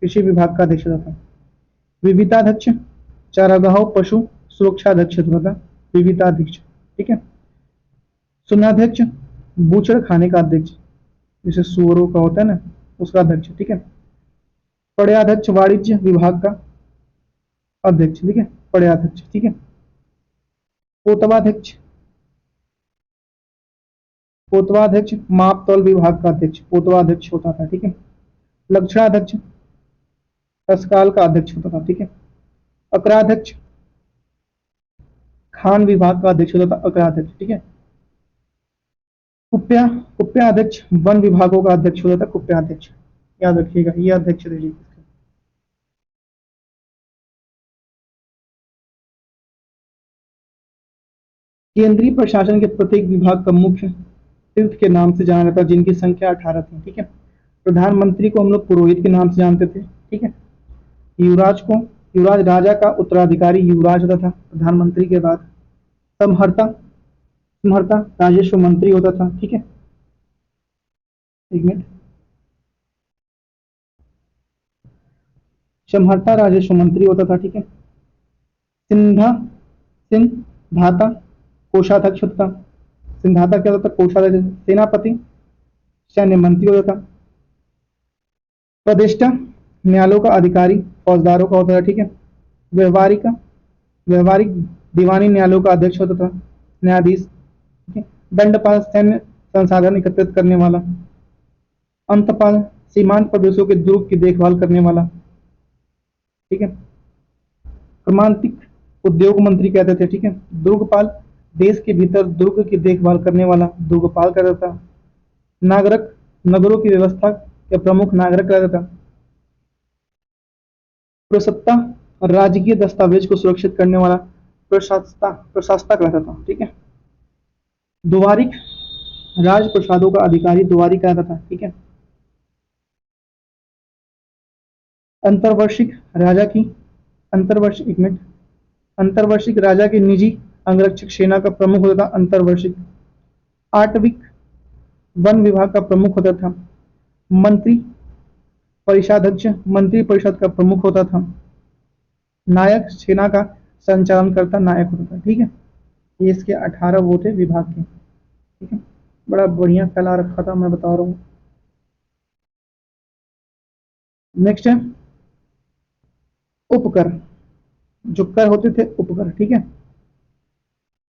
कृषि विभाग का अध्यक्ष होता था। विविताध्यक्ष चारागाह पशु सुरक्षाध्यक्ष होता था, विविताध्यक्ष, ठीक है। सुनाध्यक्ष बूचड़ खाने का अध्यक्ष, जैसे सुअरों का होता है ना, उसका अध्यक्ष, ठीक है। पर्याध्यक्ष वाणिज्य विभाग का अध्यक्ष, ठीक है, पर्याध्यक्ष, ठीक है। कोतवाध्यक्ष, कोतवाध्यक्ष माप तौल विभाग का अध्यक्ष कोतवाध्यक्ष होता था, ठीक है। लक्षणाध्यक्ष तत्काल का अध्यक्ष होता था, ठीक है। अकराध्यक्ष खान विभाग का अध्यक्ष होता था, अकराध्यक्ष, ठीक है। कुप्या कुप्याध्यक्ष वन विभागों का अध्यक्ष होता था, कुप्याध्यक्ष, याद रखिएगा ये अध्यक्ष थे जी। केंद्रीय प्रशासन के प्रत्येक विभाग का मुख्य तीर्थ के नाम से जाना जाता है, जिनकी संख्या 18 थी, ठीक है। प्रधानमंत्री को हम लोग पुरोहित के नाम से जानते थे, ठीक है। युवराज को युवराज राजा का उत्तराधिकारी युवराज होता था प्रधानमंत्री के बाद। समहर्ता समहर्ता राजस्व मंत्री होता था, ठीक है, एक मिनट। समहर्ता राजस्व मंत्री होता था, ठीक है। सिंधा सिंधाता कोषाध्यक्ष होता था, सिंधाता क्या होता था? कोषाध्यक्ष। सेनापति सैन्य मंत्री होता था। प्रतिष्ठा न्यायालयों का अधिकारी फौजदारों का होता था, ठीक है। व्यवहारिक व्यवहारिक दीवानी न्यायालयों का अध्यक्ष होता था, न्यायाधीश, ठीक है। दंडपाल सैन्य संसाधन एकत्रित करने वाला। अंतपाल सीमांत प्रदेशों के दुर्ग की देखभाल करने वाला, ठीक है। क्रमांतिक उद्योग मंत्री कहते थे, ठीक है। दुर्गपाल देश के भीतर दुर्ग की देखभाल करने वाला दुर्गपाल कहता था। नागरिक नगरों की व्यवस्था के प्रमुख नागरिक कहता था। प्रसत्ता राजकीय दस्तावेज को सुरक्षित करने वाला प्रशासता कहता था, ठीक है। द्वारिक राजप्रसादों का अधिकारी द्वारी कहता था, ठीक है। अंतर्वर्षिक राजा की अंतर्वर्षिक एक मिनट अंतर्वर्षिक राजा की निजी अंगरक्षक सेना का प्रमुख होता था अंतर्वर्षिक। आटविक वन विभाग का प्रमुख होता था। मंत्री परिषदाध्यक्ष मंत्री परिषद का प्रमुख होता था। नायक सेना का संचालन करता नायक होता था, ठीक है। ये इसके 18 वो थे विभाग के। ठीक है, बड़ा बढ़िया फैला रखा था, मैं बता रहा हूँ। नेक्स्ट है उपकर। जो कर होते थे उपकर, ठीक है।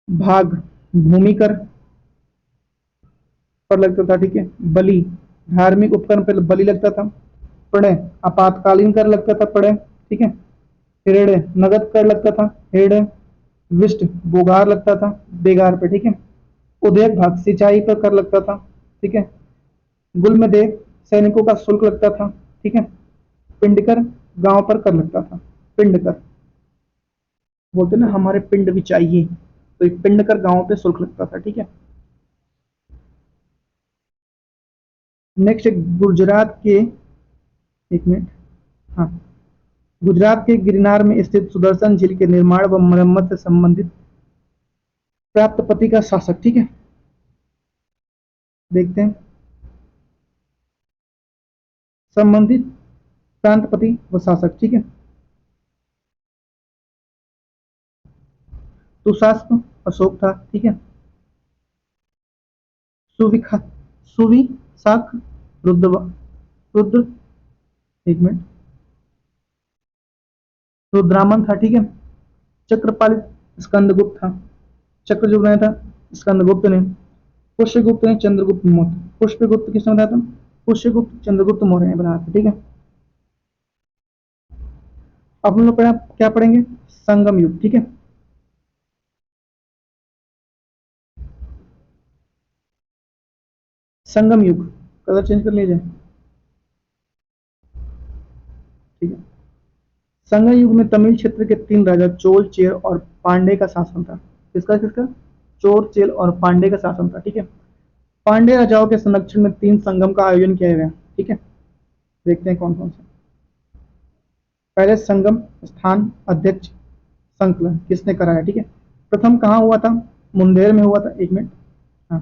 भाग भूमिकर पर लगता था, ठीक है। बलि धार्मिक उपकरण पर बलि लगता था। प्रणय आपातकालीन कर लगता था, प्रणय, ठीक है। हृदय नगद कर लगता था, हृदय। विष्ट बोगार लगता था, बेगार पे, ठीक है। उदयक भाग सिंचाई पर कर लगता था, ठीक है। गुल्मदेव सैनिकों का शुल्क लगता था, ठीक है। पिंडकर गांव पर कर लगता था, पिंडकर बोलते ना हमारे पिंड भी चाहिए, तो पिंडकर गांव पे शुल्क लगता था, ठीक है। नेक्स्ट गुजरात के, एक मिनट, हाँ, गुजरात के गिरनार में स्थित सुदर्शन झील के निर्माण व मरम्मत से संबंधित प्राप्त पति का शासक, ठीक है। देखते हैं, संबंधित प्रांतपति व शासक, ठीक है। सुशासन अशोक था, ठीक है। सुविखा सुविशाख रुद्र रुद्र एक मिनट रुद्रामन था, ठीक है। चक्रपालित स्कंदगुप्त था। चक्र जो बनाया था स्कंदगुप्त ने। पुष्यगुप्त ने चंद्रगुप्त मौर्य। पुष्यगुप्त किसने बनाया था? पुष्यगुप्त चंद्रगुप्त मौर्य ने बनाया था, ठीक है। अब हम लोग क्या पढ़ेंगे? संगम युग, ठीक है। संगम युग कलर चेंज कर लीजिए, ठीक है। संगम युग में तमिल क्षेत्र के 3 राजा चोल, चेर और पांडे का शासन था। किसका किसका? चोर, चेल और पांडे का शासन था, ठीक है। पांडे राजाओं के संरक्षण में 3 संगम का आयोजन किया गया, ठीक है। देखते हैं कौन कौन से। पहले संगम स्थान अध्यक्ष संकलन किसने कराया, ठीक है। प्रथम कहाँ हुआ था? मुंदेर में हुआ था, एक मिनट, हाँ।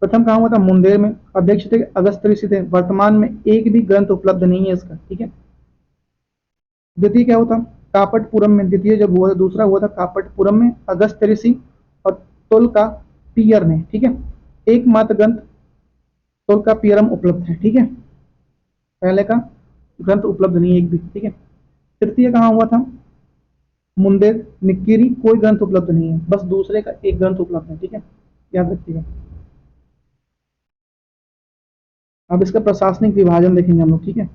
प्रथम कहाँ हुआ था? मुंदेर में। अध्यक्ष थे अगस्त ऋषि थे। वर्तमान में एक भी ग्रंथ उपलब्ध नहीं है इसका, ठीक है। द्वितीय क्या हुआ था? कापटपुरम में द्वितीय जब हुआ था, दूसरा हुआ था कापटपुरम में अगस्त ऋषि और तुलका पियर ने, ठीक है। एकमात्र ग्रंथ तुलका पियरम उपलब्ध है, ठीक है। पहले का ग्रंथ उपलब्ध नहीं है एक भी, ठीक है। तृतीय कहाँ हुआ था? मुंदेर निक्कीरी, कोई ग्रंथ उपलब्ध नहीं है, बस दूसरे का एक ग्रंथ उपलब्ध है, ठीक है, याद रखिएगा। अब इसका प्रशासनिक विभाजन देखेंगे हम लोग, ठीक है।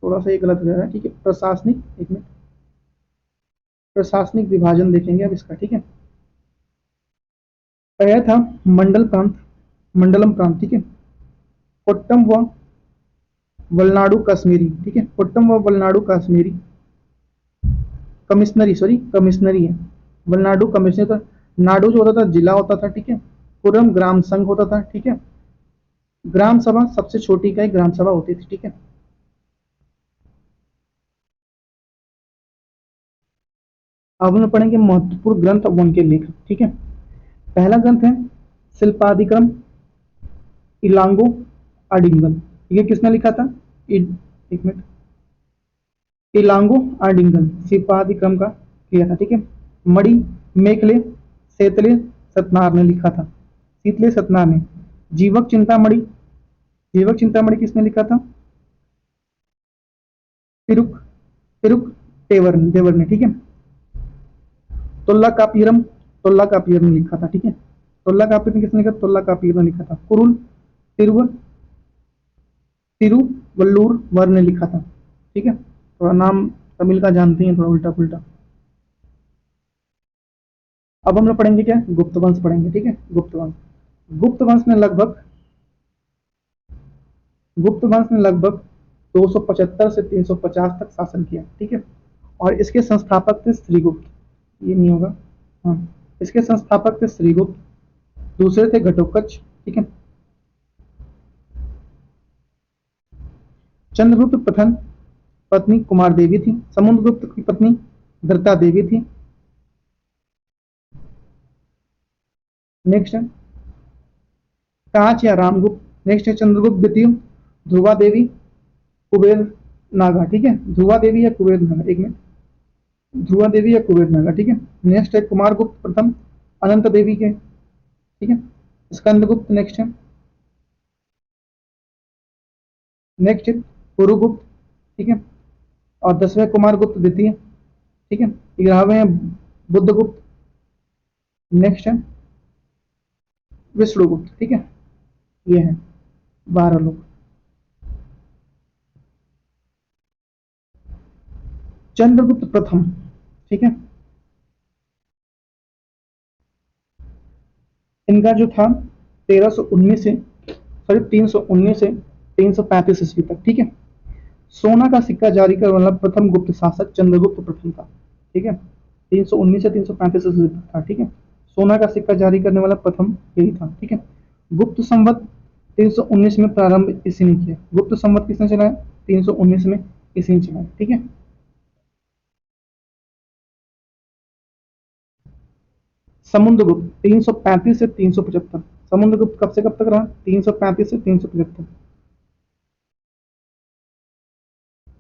थोड़ा सा ये गलत हो जा रहा है, ठीक है। प्रशासनिक, एक मिनट, प्रशासनिक विभाजन देखेंगे अब इसका, ठीक है। पहला था मंडल प्रांत, मंडलम प्रांत, ठीक है। कोट्टम व वलनाडु कश्मीरी, ठीक है। कोट्टम व वलनाडु कश्मीरी कमिश्नरी, सॉरी कमिश्नरी है। वलनाडु कमिश्नरी था। नाडु जो होता था जिला होता था, ठीक है। पुरम ग्राम संघ होता था, ठीक है। ग्राम सभा सबसे छोटी इकाई ग्राम सभा होती थी, ठीक है। अब हम पढ़ेंगे महत्वपूर्ण ग्रंथ और उनके लेखक, ठीक है। पहला ग्रंथ है शिल्पाधिक्रम इलांगो आडिंगल। ये किसने लिखा था? एक मिनट, इलांगो आडिंगल शिल्पाधिक्रम का किया था, ठीक है। मणि मेखले सेतले सतनार ने लिखा था, शीतले सतनार ने। जीवक चिंतामणि, जीवक चिंतामणि किसने लिखा था? तिरुक तिरुक देवर ने, ठीक है। तुल्ला कापीरम, तुल्ला कापीर ने लिखा था, ठीक है। तुल्ला कापीर ने किसने लिखा? तुल्ला कापीर ने लिखा था। कुरुल तिरुव तिरुवल्लुर वर ने लिखा था, ठीक है। थोड़ा नाम तमिल का जानते हैं, थोड़ा उल्टा पुल्टा। अब हम लोग पढ़ेंगे क्या? गुप्त वंश पढ़ेंगे, ठीक है। गुप्त वंश, गुप्त वंश ने लगभग गुप्त वंश ने लगभग 275 से 350 तक शासन किया, ठीक है। और इसके संस्थापक थे श्रीगुप्त, ये नहीं होगा, हाँ। इसके संस्थापक थे श्रीगुप्त, दूसरे थे घटोत्कच, ठीक है। चंद्रगुप्त प्रथम पत्नी कुमार देवी थी। समुद्रगुप्त की पत्नी धृता देवी थी। नेक्स्ट है कांच या रामगुप्त। नेक्स्ट है चंद्रगुप्त द्वितीय, ध्रुवा देवी, कुबेर नागा, ठीक है। ध्रुवा देवी या कुबेर नागा, एक मिनट, ध्रुवा देवी या कुबेर नागा, ठीक है। नेक्स्ट है कुमार गुप्त प्रथम, अनंत देवी के, ठीक है। स्कंदगुप्त नेक्स्ट है, नेक्स्ट पुरुगुप्त, ठीक है, और 10वें कुमारगुप्त द्वितीय, ठीक है, 11वें है बुद्धगुप्त, नेक्स्ट है विष्णुगुप्त, ठीक है, ये है 12 लोग। चंद्रगुप्त प्रथम, ठीक है, इनका जो था 1319 से सॉरी 319 से 335 ईस्वी तक, ठीक है। सोना का सिक्का जारी करने वाला प्रथम गुप्त शासक चंद्रगुप्त प्रथम था, ठीक है, 319 से 335 ईस्वी तक था, ठीक है। सोना का सिक्का जारी करने वाला प्रथम यही था, ठीक है। गुप्त संवत 319 में प्रारंभ इसी ने किया। गुप्त संवत किसने चलाया? 319 में इसी ने चलाया, ठीक है। समुद्रगुप्त 335 से 375। समुद्रगुप्त कब से कब तक रहा? 335 से 375।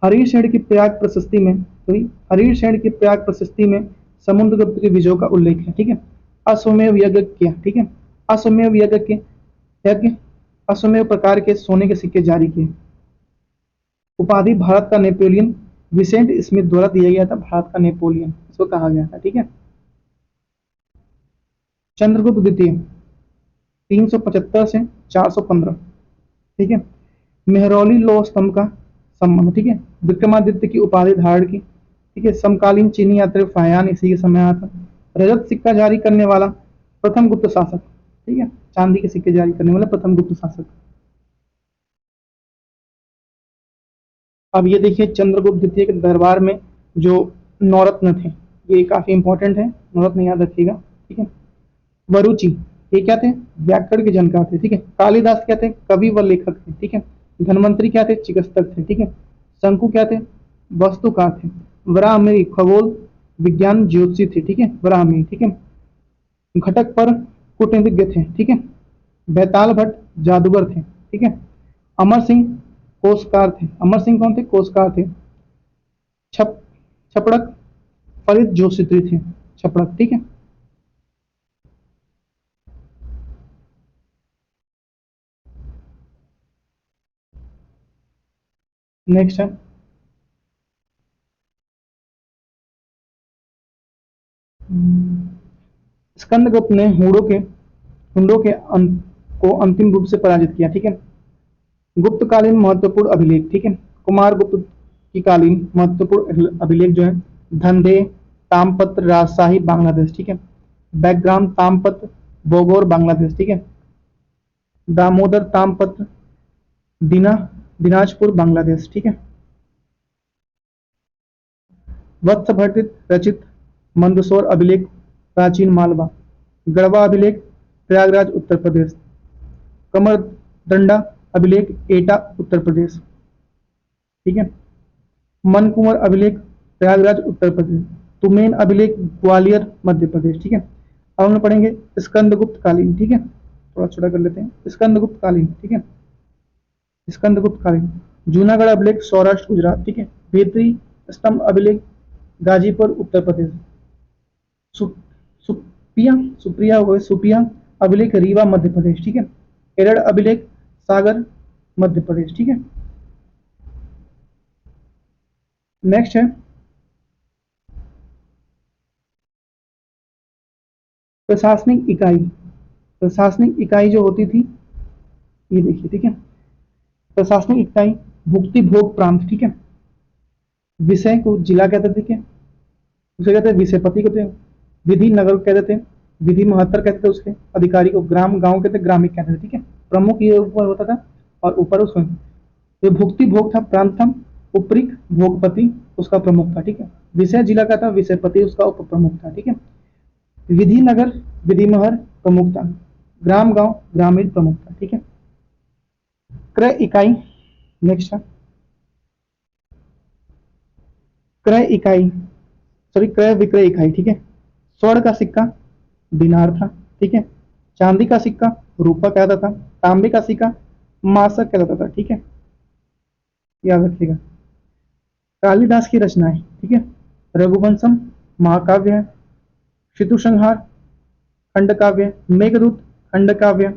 हरीशेण की प्रयाग प्रशस्ति में, सॉरी, हरीशेण की प्रयाग प्रशस्ति में समुद्रगुप्त के विजयों का उल्लेख है, ठीक है। अश्वमेव यज्ञ किया, ठीक है, अश्वमेव यज्ञ के यज्ञ अश्वमेव प्रकार के सोने के सिक्के जारी किए। उपाधि भारत का नेपोलियन विसेंट स्मिथ द्वारा दिया गया था, भारत का नेपोलियन इसको कहा गया था, ठीक है। चंद्रगुप्त द्वितीय 375 से 415, ठीक है। मेहरौली लौह स्तंभ का संबंध, ठीक है। विक्रमादित्य की उपाधि धारण की, ठीक है। समकालीन चीनी यात्री फायान इसी के समय आया था। रजत सिक्का जारी करने वाला प्रथम गुप्त शासक, ठीक है, चांदी के सिक्के जारी करने वाला प्रथम गुप्त शासक। अब ये देखिए चंद्रगुप्त द्वितीय के दरबार में जो नौरत्न थे, ये काफी इंपॉर्टेंट है, नौरत्न याद रखिएगा, ठीक है। वरुचि, ये क्या थे? व्याकरण के जानकार थे, ठीक है। कालिदास क्या थे? कवि व लेखक थे, ठीक है। धनवंतरी क्या थे? चिकित्सक थे, ठीक है। शंकु क्या थे? वास्तुकार थे। वराहमिहि खगोल विज्ञान ज्योतिषी थे, ठीक है, वराहमिहि, ठीक है। घटक पर कूटनीतिज्ञ थे, ठीक है। बैताल भट्ट जादूगर थे, ठीक है। अमर सिंह कोषकार थे। अमर सिंह कौन थे? कोषकार थे। छप छपड़क फरीद जोशित्री थे, छपड़क, ठीक है। नेक्स्ट है स्कंदगुप्त ने को अंतिम रूप से पराजित किया, ठीक है। गुप्तकालीन महत्वपूर्ण अभिलेख, ठीक है। कुमार गुप्त की कालीन महत्वपूर्ण अभिलेख जो है धंधे तामपत्र राजशाही बांग्लादेश, ठीक है। बैकग्राम तामपत्र बोगोर बांग्लादेश, ठीक है। दामोदर तामपत्र दिना दिनाजपुर बांग्लादेश, ठीक है। वत्स भट्ट रचित मंदसौर अभिलेख प्राचीन मालवा। गढ़वा अभिलेख प्रयागराज उत्तर प्रदेश। कमरदंडा अभिलेख एटा उत्तर प्रदेश, ठीक है। मनकुंवर अभिलेख प्रयागराज उत्तर प्रदेश। तुमेन अभिलेख ग्वालियर मध्य प्रदेश, ठीक है। अब हम पढ़ेंगे स्कंदगुप्त कालीन, ठीक है, थोड़ा छोटा कर लेते हैं। स्कंदगुप्त कालीन, ठीक है, स्कंदगुप्त कालीन। जूनागढ़ अभिलेख सौराष्ट्र गुजरात, ठीक है। बेतरी स्तंभ अभिलेख गाजीपुर उत्तर प्रदेश। सु, सुपिया सुप्रिया हुए सुपिया अभिलेख रीवा मध्य प्रदेश, ठीक है। एरड़ अभिलेख सागर मध्य प्रदेश, ठीक है। नेक्स्ट है प्रशासनिक इकाई। प्रशासनिक इकाई जो होती थी ये देखिए, ठीक है। प्रशासनिक इकाई भुक्ति भोग प्रांत, ठीक है। विषय को जिला कहते थे, ठीक है, उसे कहते हैं विषयपति कहते हैं। विधि नगर कहते थे, विधि महत्तर कहते थे। उसके अधिकारी को ग्राम गांव कहते, ग्रामिक कहते थे, ठीक है। प्रमुख ये ऊपर होता था और ऊपर उसमें जो भुक्ति भोग था प्रांत था, उपरिक भोगपति उसका प्रमुख था, ठीक है। विषय जिला का था, विषयपति उसका उप प्रमुख था, ठीक है। विधि नगर विधिमहर प्रमुख था, ग्राम गांव ग्रामीण प्रमुख था, ठीक है। क्रय इकाई नेक्स्ट है क्रय इकाई सॉरी क्रय विक्रय इकाई, ठीक है। स्वर्ण का सिक्का दिनार था, ठीक है। चांदी का सिक्का रूपा कहता था। तांबे का सिक्का मासक कहता था, ठीक है, याद रखिएगा। कालिदास की रचनाएं, ठीक है, रघुवंशम महाकाव्य है, शितु संहार खंड काव्य, मेघदूत खंड काव्य।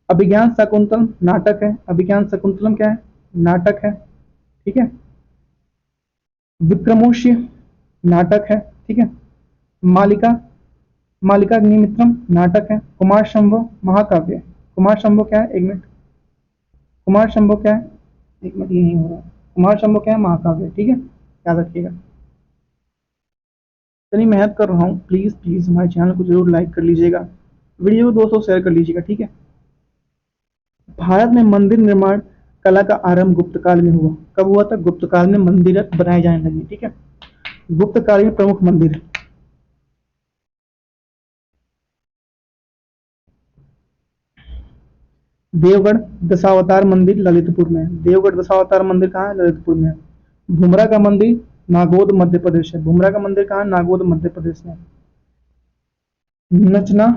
अभिज्ञान शाकुंतलम नाटक है, अभिज्ञान शाकुंतलम क्या है, नाटक है, ठीक है। विक्रमोर्वशी नाटक है, ठीक है। मालिका, मालिका अग्निमित्रम नाटक है। कुमार शंभो महाकाव्य। कुमार शंभो क्या है, एक मिनट, कुमार शंभो क्या है, एक मिनट, ये नहीं हो रहा। कुमार शंभो क्या है, महाकाव्य, ठीक है, याद रखिएगा। इतनी मेहनत कर रहा हूँ, प्लीज प्लीज हमारे चैनल को जरूर लाइक कर लीजिएगा, वीडियो को दोस्तों शेयर कर लीजिएगा, ठीक है। भारत में मंदिर निर्माण कला का आरंभ गुप्त काल में हुआ। कब हुआ था, गुप्त काल में मंदिर बनाए जाने लगे, ठीक है। गुप्त काल में प्रमुख मंदिर, देवगढ़ दशावतार मंदिर ललितपुर में है। देवगढ़ दशावतार मंदिर कहाँ है, ललितपुर में है। भुमरा का मंदिर नागौद मध्य प्रदेश है। भुमरा का मंदिर कहाँ है, नागौद मध्य प्रदेश में। नचना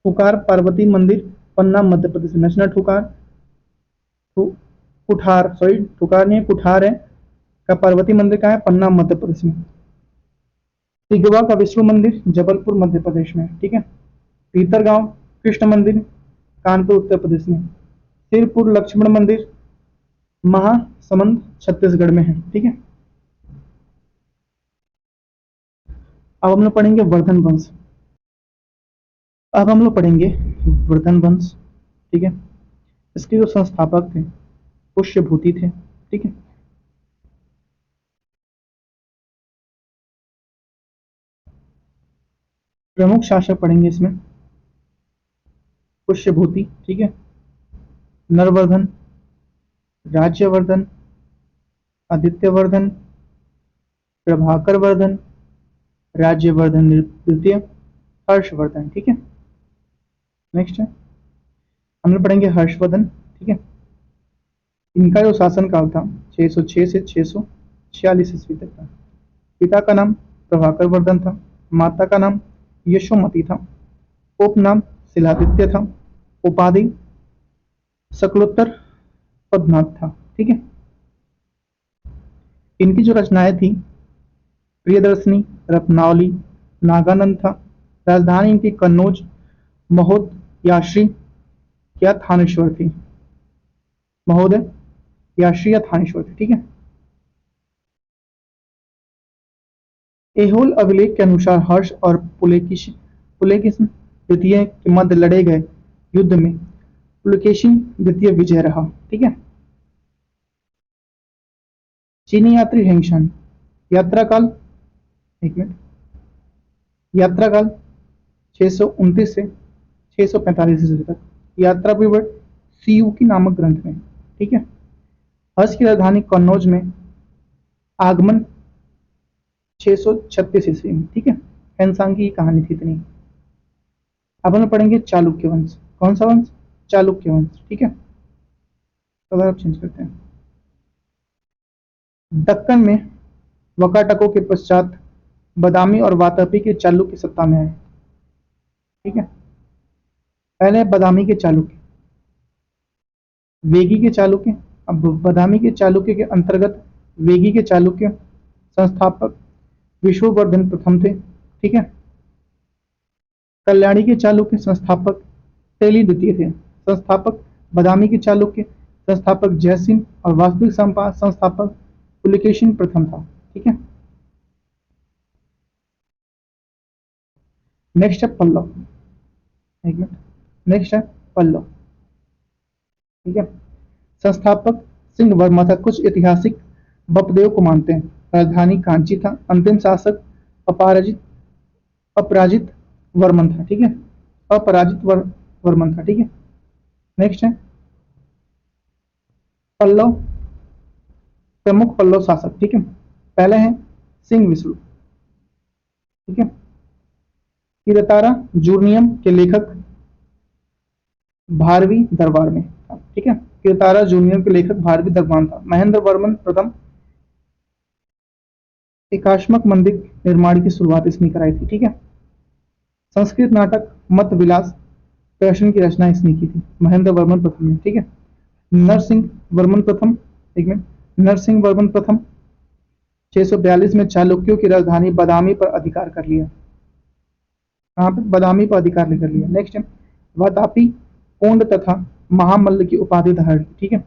ठुकार पार्वती मंदिर पन्ना मध्य प्रदेश में। नचना ठुकार कुठार, सॉरी ठुकार नहीं है, कुठार है का पार्वती मंदिर कहाँ है, पन्ना मध्य प्रदेश में। तिगवा का विष्णु मंदिर जबलपुर मध्य प्रदेश में, ठीक है। भीतरगांव कृष्ण मंदिर कानपुर उत्तर प्रदेश में। सिरपुर लक्ष्मण मंदिर महासमंद छत्तीसगढ़ में है, ठीक है। अब हम लोग पढ़ेंगे वर्धन वंश। अब हम लोग पढ़ेंगे वर्धन वंश, ठीक है। इसके जो संस्थापक थे पुष्यभूति थे, ठीक है। प्रमुख शासक पढ़ेंगे इसमें, पुष्यभूति, ठीक है। नरवर्धन, राज्यवर्धन, आदित्यवर्धन, प्रभाकर वर्धन, राज्यवर्धन द्वितीय, हर्षवर्धन, ठीक है। नेक्स्ट है हम लोग पढ़ेंगे हर्षवर्धन, ठीक है। इनका जो शासन काल था 606 से 646 ईस्वी तक था। पिता का नाम प्रभाकर वर्धन था, माता का नाम यशोमती था, उपनाम शिलादित्य था, उपाधि शकलोत्तर पद्मनाथ था, ठीक है। इनकी जो रचनाएं थी प्रियदर्शनी, रत्नावली, नागानंद था। राजधानी इनकी कन्नौज, महोद, याश्री या थानेश्वर थी। महोदय, याश्री या थानेश्वर थी, ठीक है। एहोल अभिलेख के अनुसार हर्ष और पुलकेशिन द्वितीय के मध्य लड़े गए युद्ध में पुलकेशिन द्वितीय विजय रहा, ठीक है। चीनी यात्री हेंगशन, यात्रा काल, एक मिनट, यात्रा काल 629 से 645 ईस्वी तक। यात्रा विवरण सीयू की नामक ग्रंथ में, ठीक है। हर्ष की राजधानी कन्नौज में आगमन 636 ईस्वी में, ठीक है। हेनसांग की कहानी थी इतनी। अब हम पढ़ेंगे चालुक्य वंश। कौन सा वंश, चालुक्य वंश, ठीक है। कलर अब चेंज करते हैं। दक्कन में वकाटकों के पश्चात बदामी और वातापी के चालुक्य सत्ता में आए, ठीक है। पहले बदामी के चालुक्य, वेगी के चालुक्य। अब बदामी के चालुक्य के अंतर्गत वेगी के चालुक्य संस्थापक विष्णुवर्धन प्रथम थे, ठीक है। कल्याणी के चालुक्य संस्थापक तेली द्वितीय थे। संस्थापक बदामी के चालुक्य संस्थापक जयसिंह और वास्तविक संस्थापक पुलकेशिन प्रथम था, ठीक है। नेक्स्ट है पल्लव, एक मिनट, नेक्स्ट है पल्लव, ठीक है। संस्थापक सिंह वर्मा था। कुछ ऐतिहासिक बपदेव को मानते हैं। राजधानी कांची था। अंतिम शासक अपराजित अपराजित वर्मन था, ठीक है। अपराजित वर्मन था, ठीक है। नेक्स्ट है पल्लव, प्रमुख पल्लव शासक, ठीक है। पहले हैं सिंह विष्णु, ठीक है। किरतारा जूर्नियम के लेखक भारवी दरबार में, ठीक है। किरतारा जूनियर के लेखक भारवी दरबार था। महेंद्र वर्मन प्रथम एकाश्मक मंदिर निर्माण की शुरुआत इसने कराई थी, ठीक है। संस्कृत नाटक मत विलास प्रश्न की रचना इसने की थी, महेंद्र वर्मन प्रथम ने, ठीक है। नरसिंह वर्मन प्रथम, एक मिनट, नरसिंह वर्मन प्रथम 642 में चालुक्यों की राजधानी बदामी पर अधिकार कर लिया। कहाँ पे, बदामी पर अधिकार कर लिया। नेक्स्ट है वातापी, कोंड तथा महामल्ल की उपाधि धारण की। ठीक है,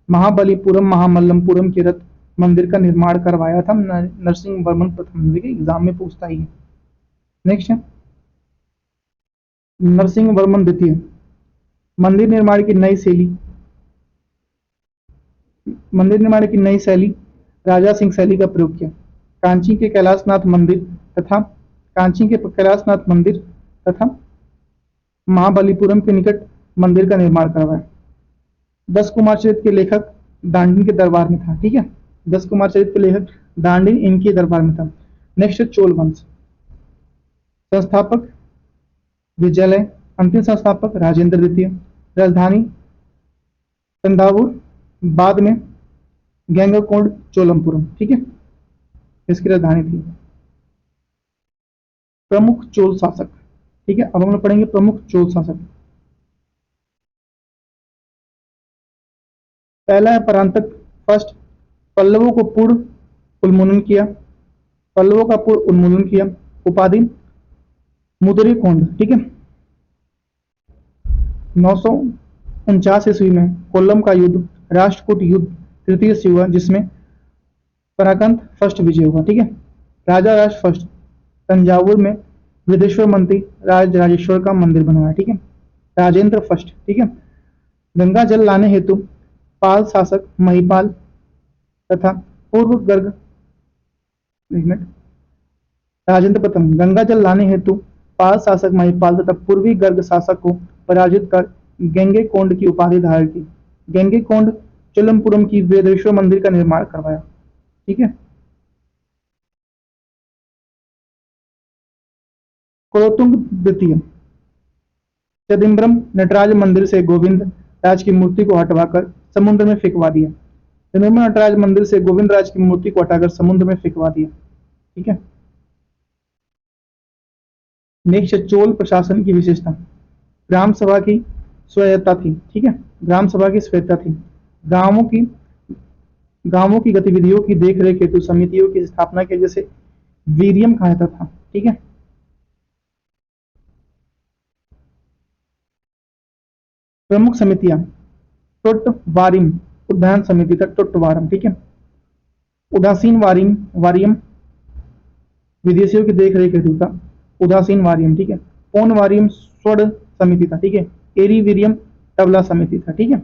महाबलीपुरम महामल्लमपुरम के रथ मंदिर का निर्माण करवाया था नरसिंह वर्मन प्रथम। देखिए एग्जाम में पूछता ही है। नेक्स्ट है नरसिंह वर्मन द्वितीय। मंदिर निर्माण की नई शैली मंदिर निर्माण की नई शैली राजा सिंह शैली का प्रयोग किया। कांची के कैलाशनाथ मंदिर तथा कांची के कैलाशनाथ मंदिर तथा महाबलीपुरम के निकट मंदिर का निर्माण करवाया। 10 कुमार चरित्र के लेखक दांडिन के दरबार में था। ठीक है, 10 कुमार चरित्र के लेखक दांडिन इनके दरबार में था। नेक्स्ट चोल वंश। संस्थापक विजयलय, अंतिम संस्थापक राजेंद्र द्वितीय। राजधानी तंजावुर, बाद में गंगैकोंड चोलमपुरम। ठीक है, इसकी राजधानी थी। प्रमुख चोल शासक। ठीक है, अब हम लोग पढ़ेंगे प्रमुख चोल शासक। पहला है परांतक फर्स्ट। पल्लवों को पूर्ण उन्मूलन किया। पल्लवों का पूर्ण उन्मूलन किया। उपाधि मुदरीकोंड। ठीक है, 949 ईस्वी में कोल्लम का युद्ध राष्ट्रकूट युद्ध तृतीय से हुआ, जिसमें पराकंत फर्स्ट विजय हुआ। ठीक है, राजा राज फर्स्ट तंजावुर में वृद्धेश्वर मंत्री राज राजेश्वर का मंदिर बनवाया। ठीक है, राजेंद्र फर्स्ट। ठीक है, गंगा जल लाने हेतु पाल शासक महिपाल तथा पूर्व गर्ग एक मिनट राजेंद्र प्रथम गंगा जल लाने हेतु पाल शासक महिपाल तथा पूर्वी गर्ग शासक को पराजित कर गंगैकोंड की उपाधि धारण की। गंगैकोंड चोलमपुरम की वेदेश्वर मंदिर का निर्माण करवाया। ठीक है, कुलोत्तुंग द्वितीय चिदम्बरम नटराज मंदिर से गोविंद राज की मूर्ति को हटवाकर समुद्र में फेंकवा दिया। चिदम्बरम नटराज मंदिर से गोविंद राज की मूर्ति को हटाकर समुद्र में फेंकवा दिया। ठीक है, नेक्स्ट चोल प्रशासन की विशेषता। ग्राम सभा की स्वायत्तता थी। ठीक है, ग्राम सभा की स्वायत्तता थी। गांवों की गांवों की गतिविधियों की देखरेख हेतु समितियों की स्थापना के जैसे वीरियम कहा जाता था। ठीक है, प्रमुख समितियां टोट्टवारिम उद्यान समिति था टोट्टवारम। ठीक है, उदासीन वारिम वारियम विदेशियों की देखरेख हेतु था उदासीन वारियम। ठीक है, पौन वारियम स्वर्ण समिति था। ठीक है, एरी वीरियम तबला समिति था। ठीक है,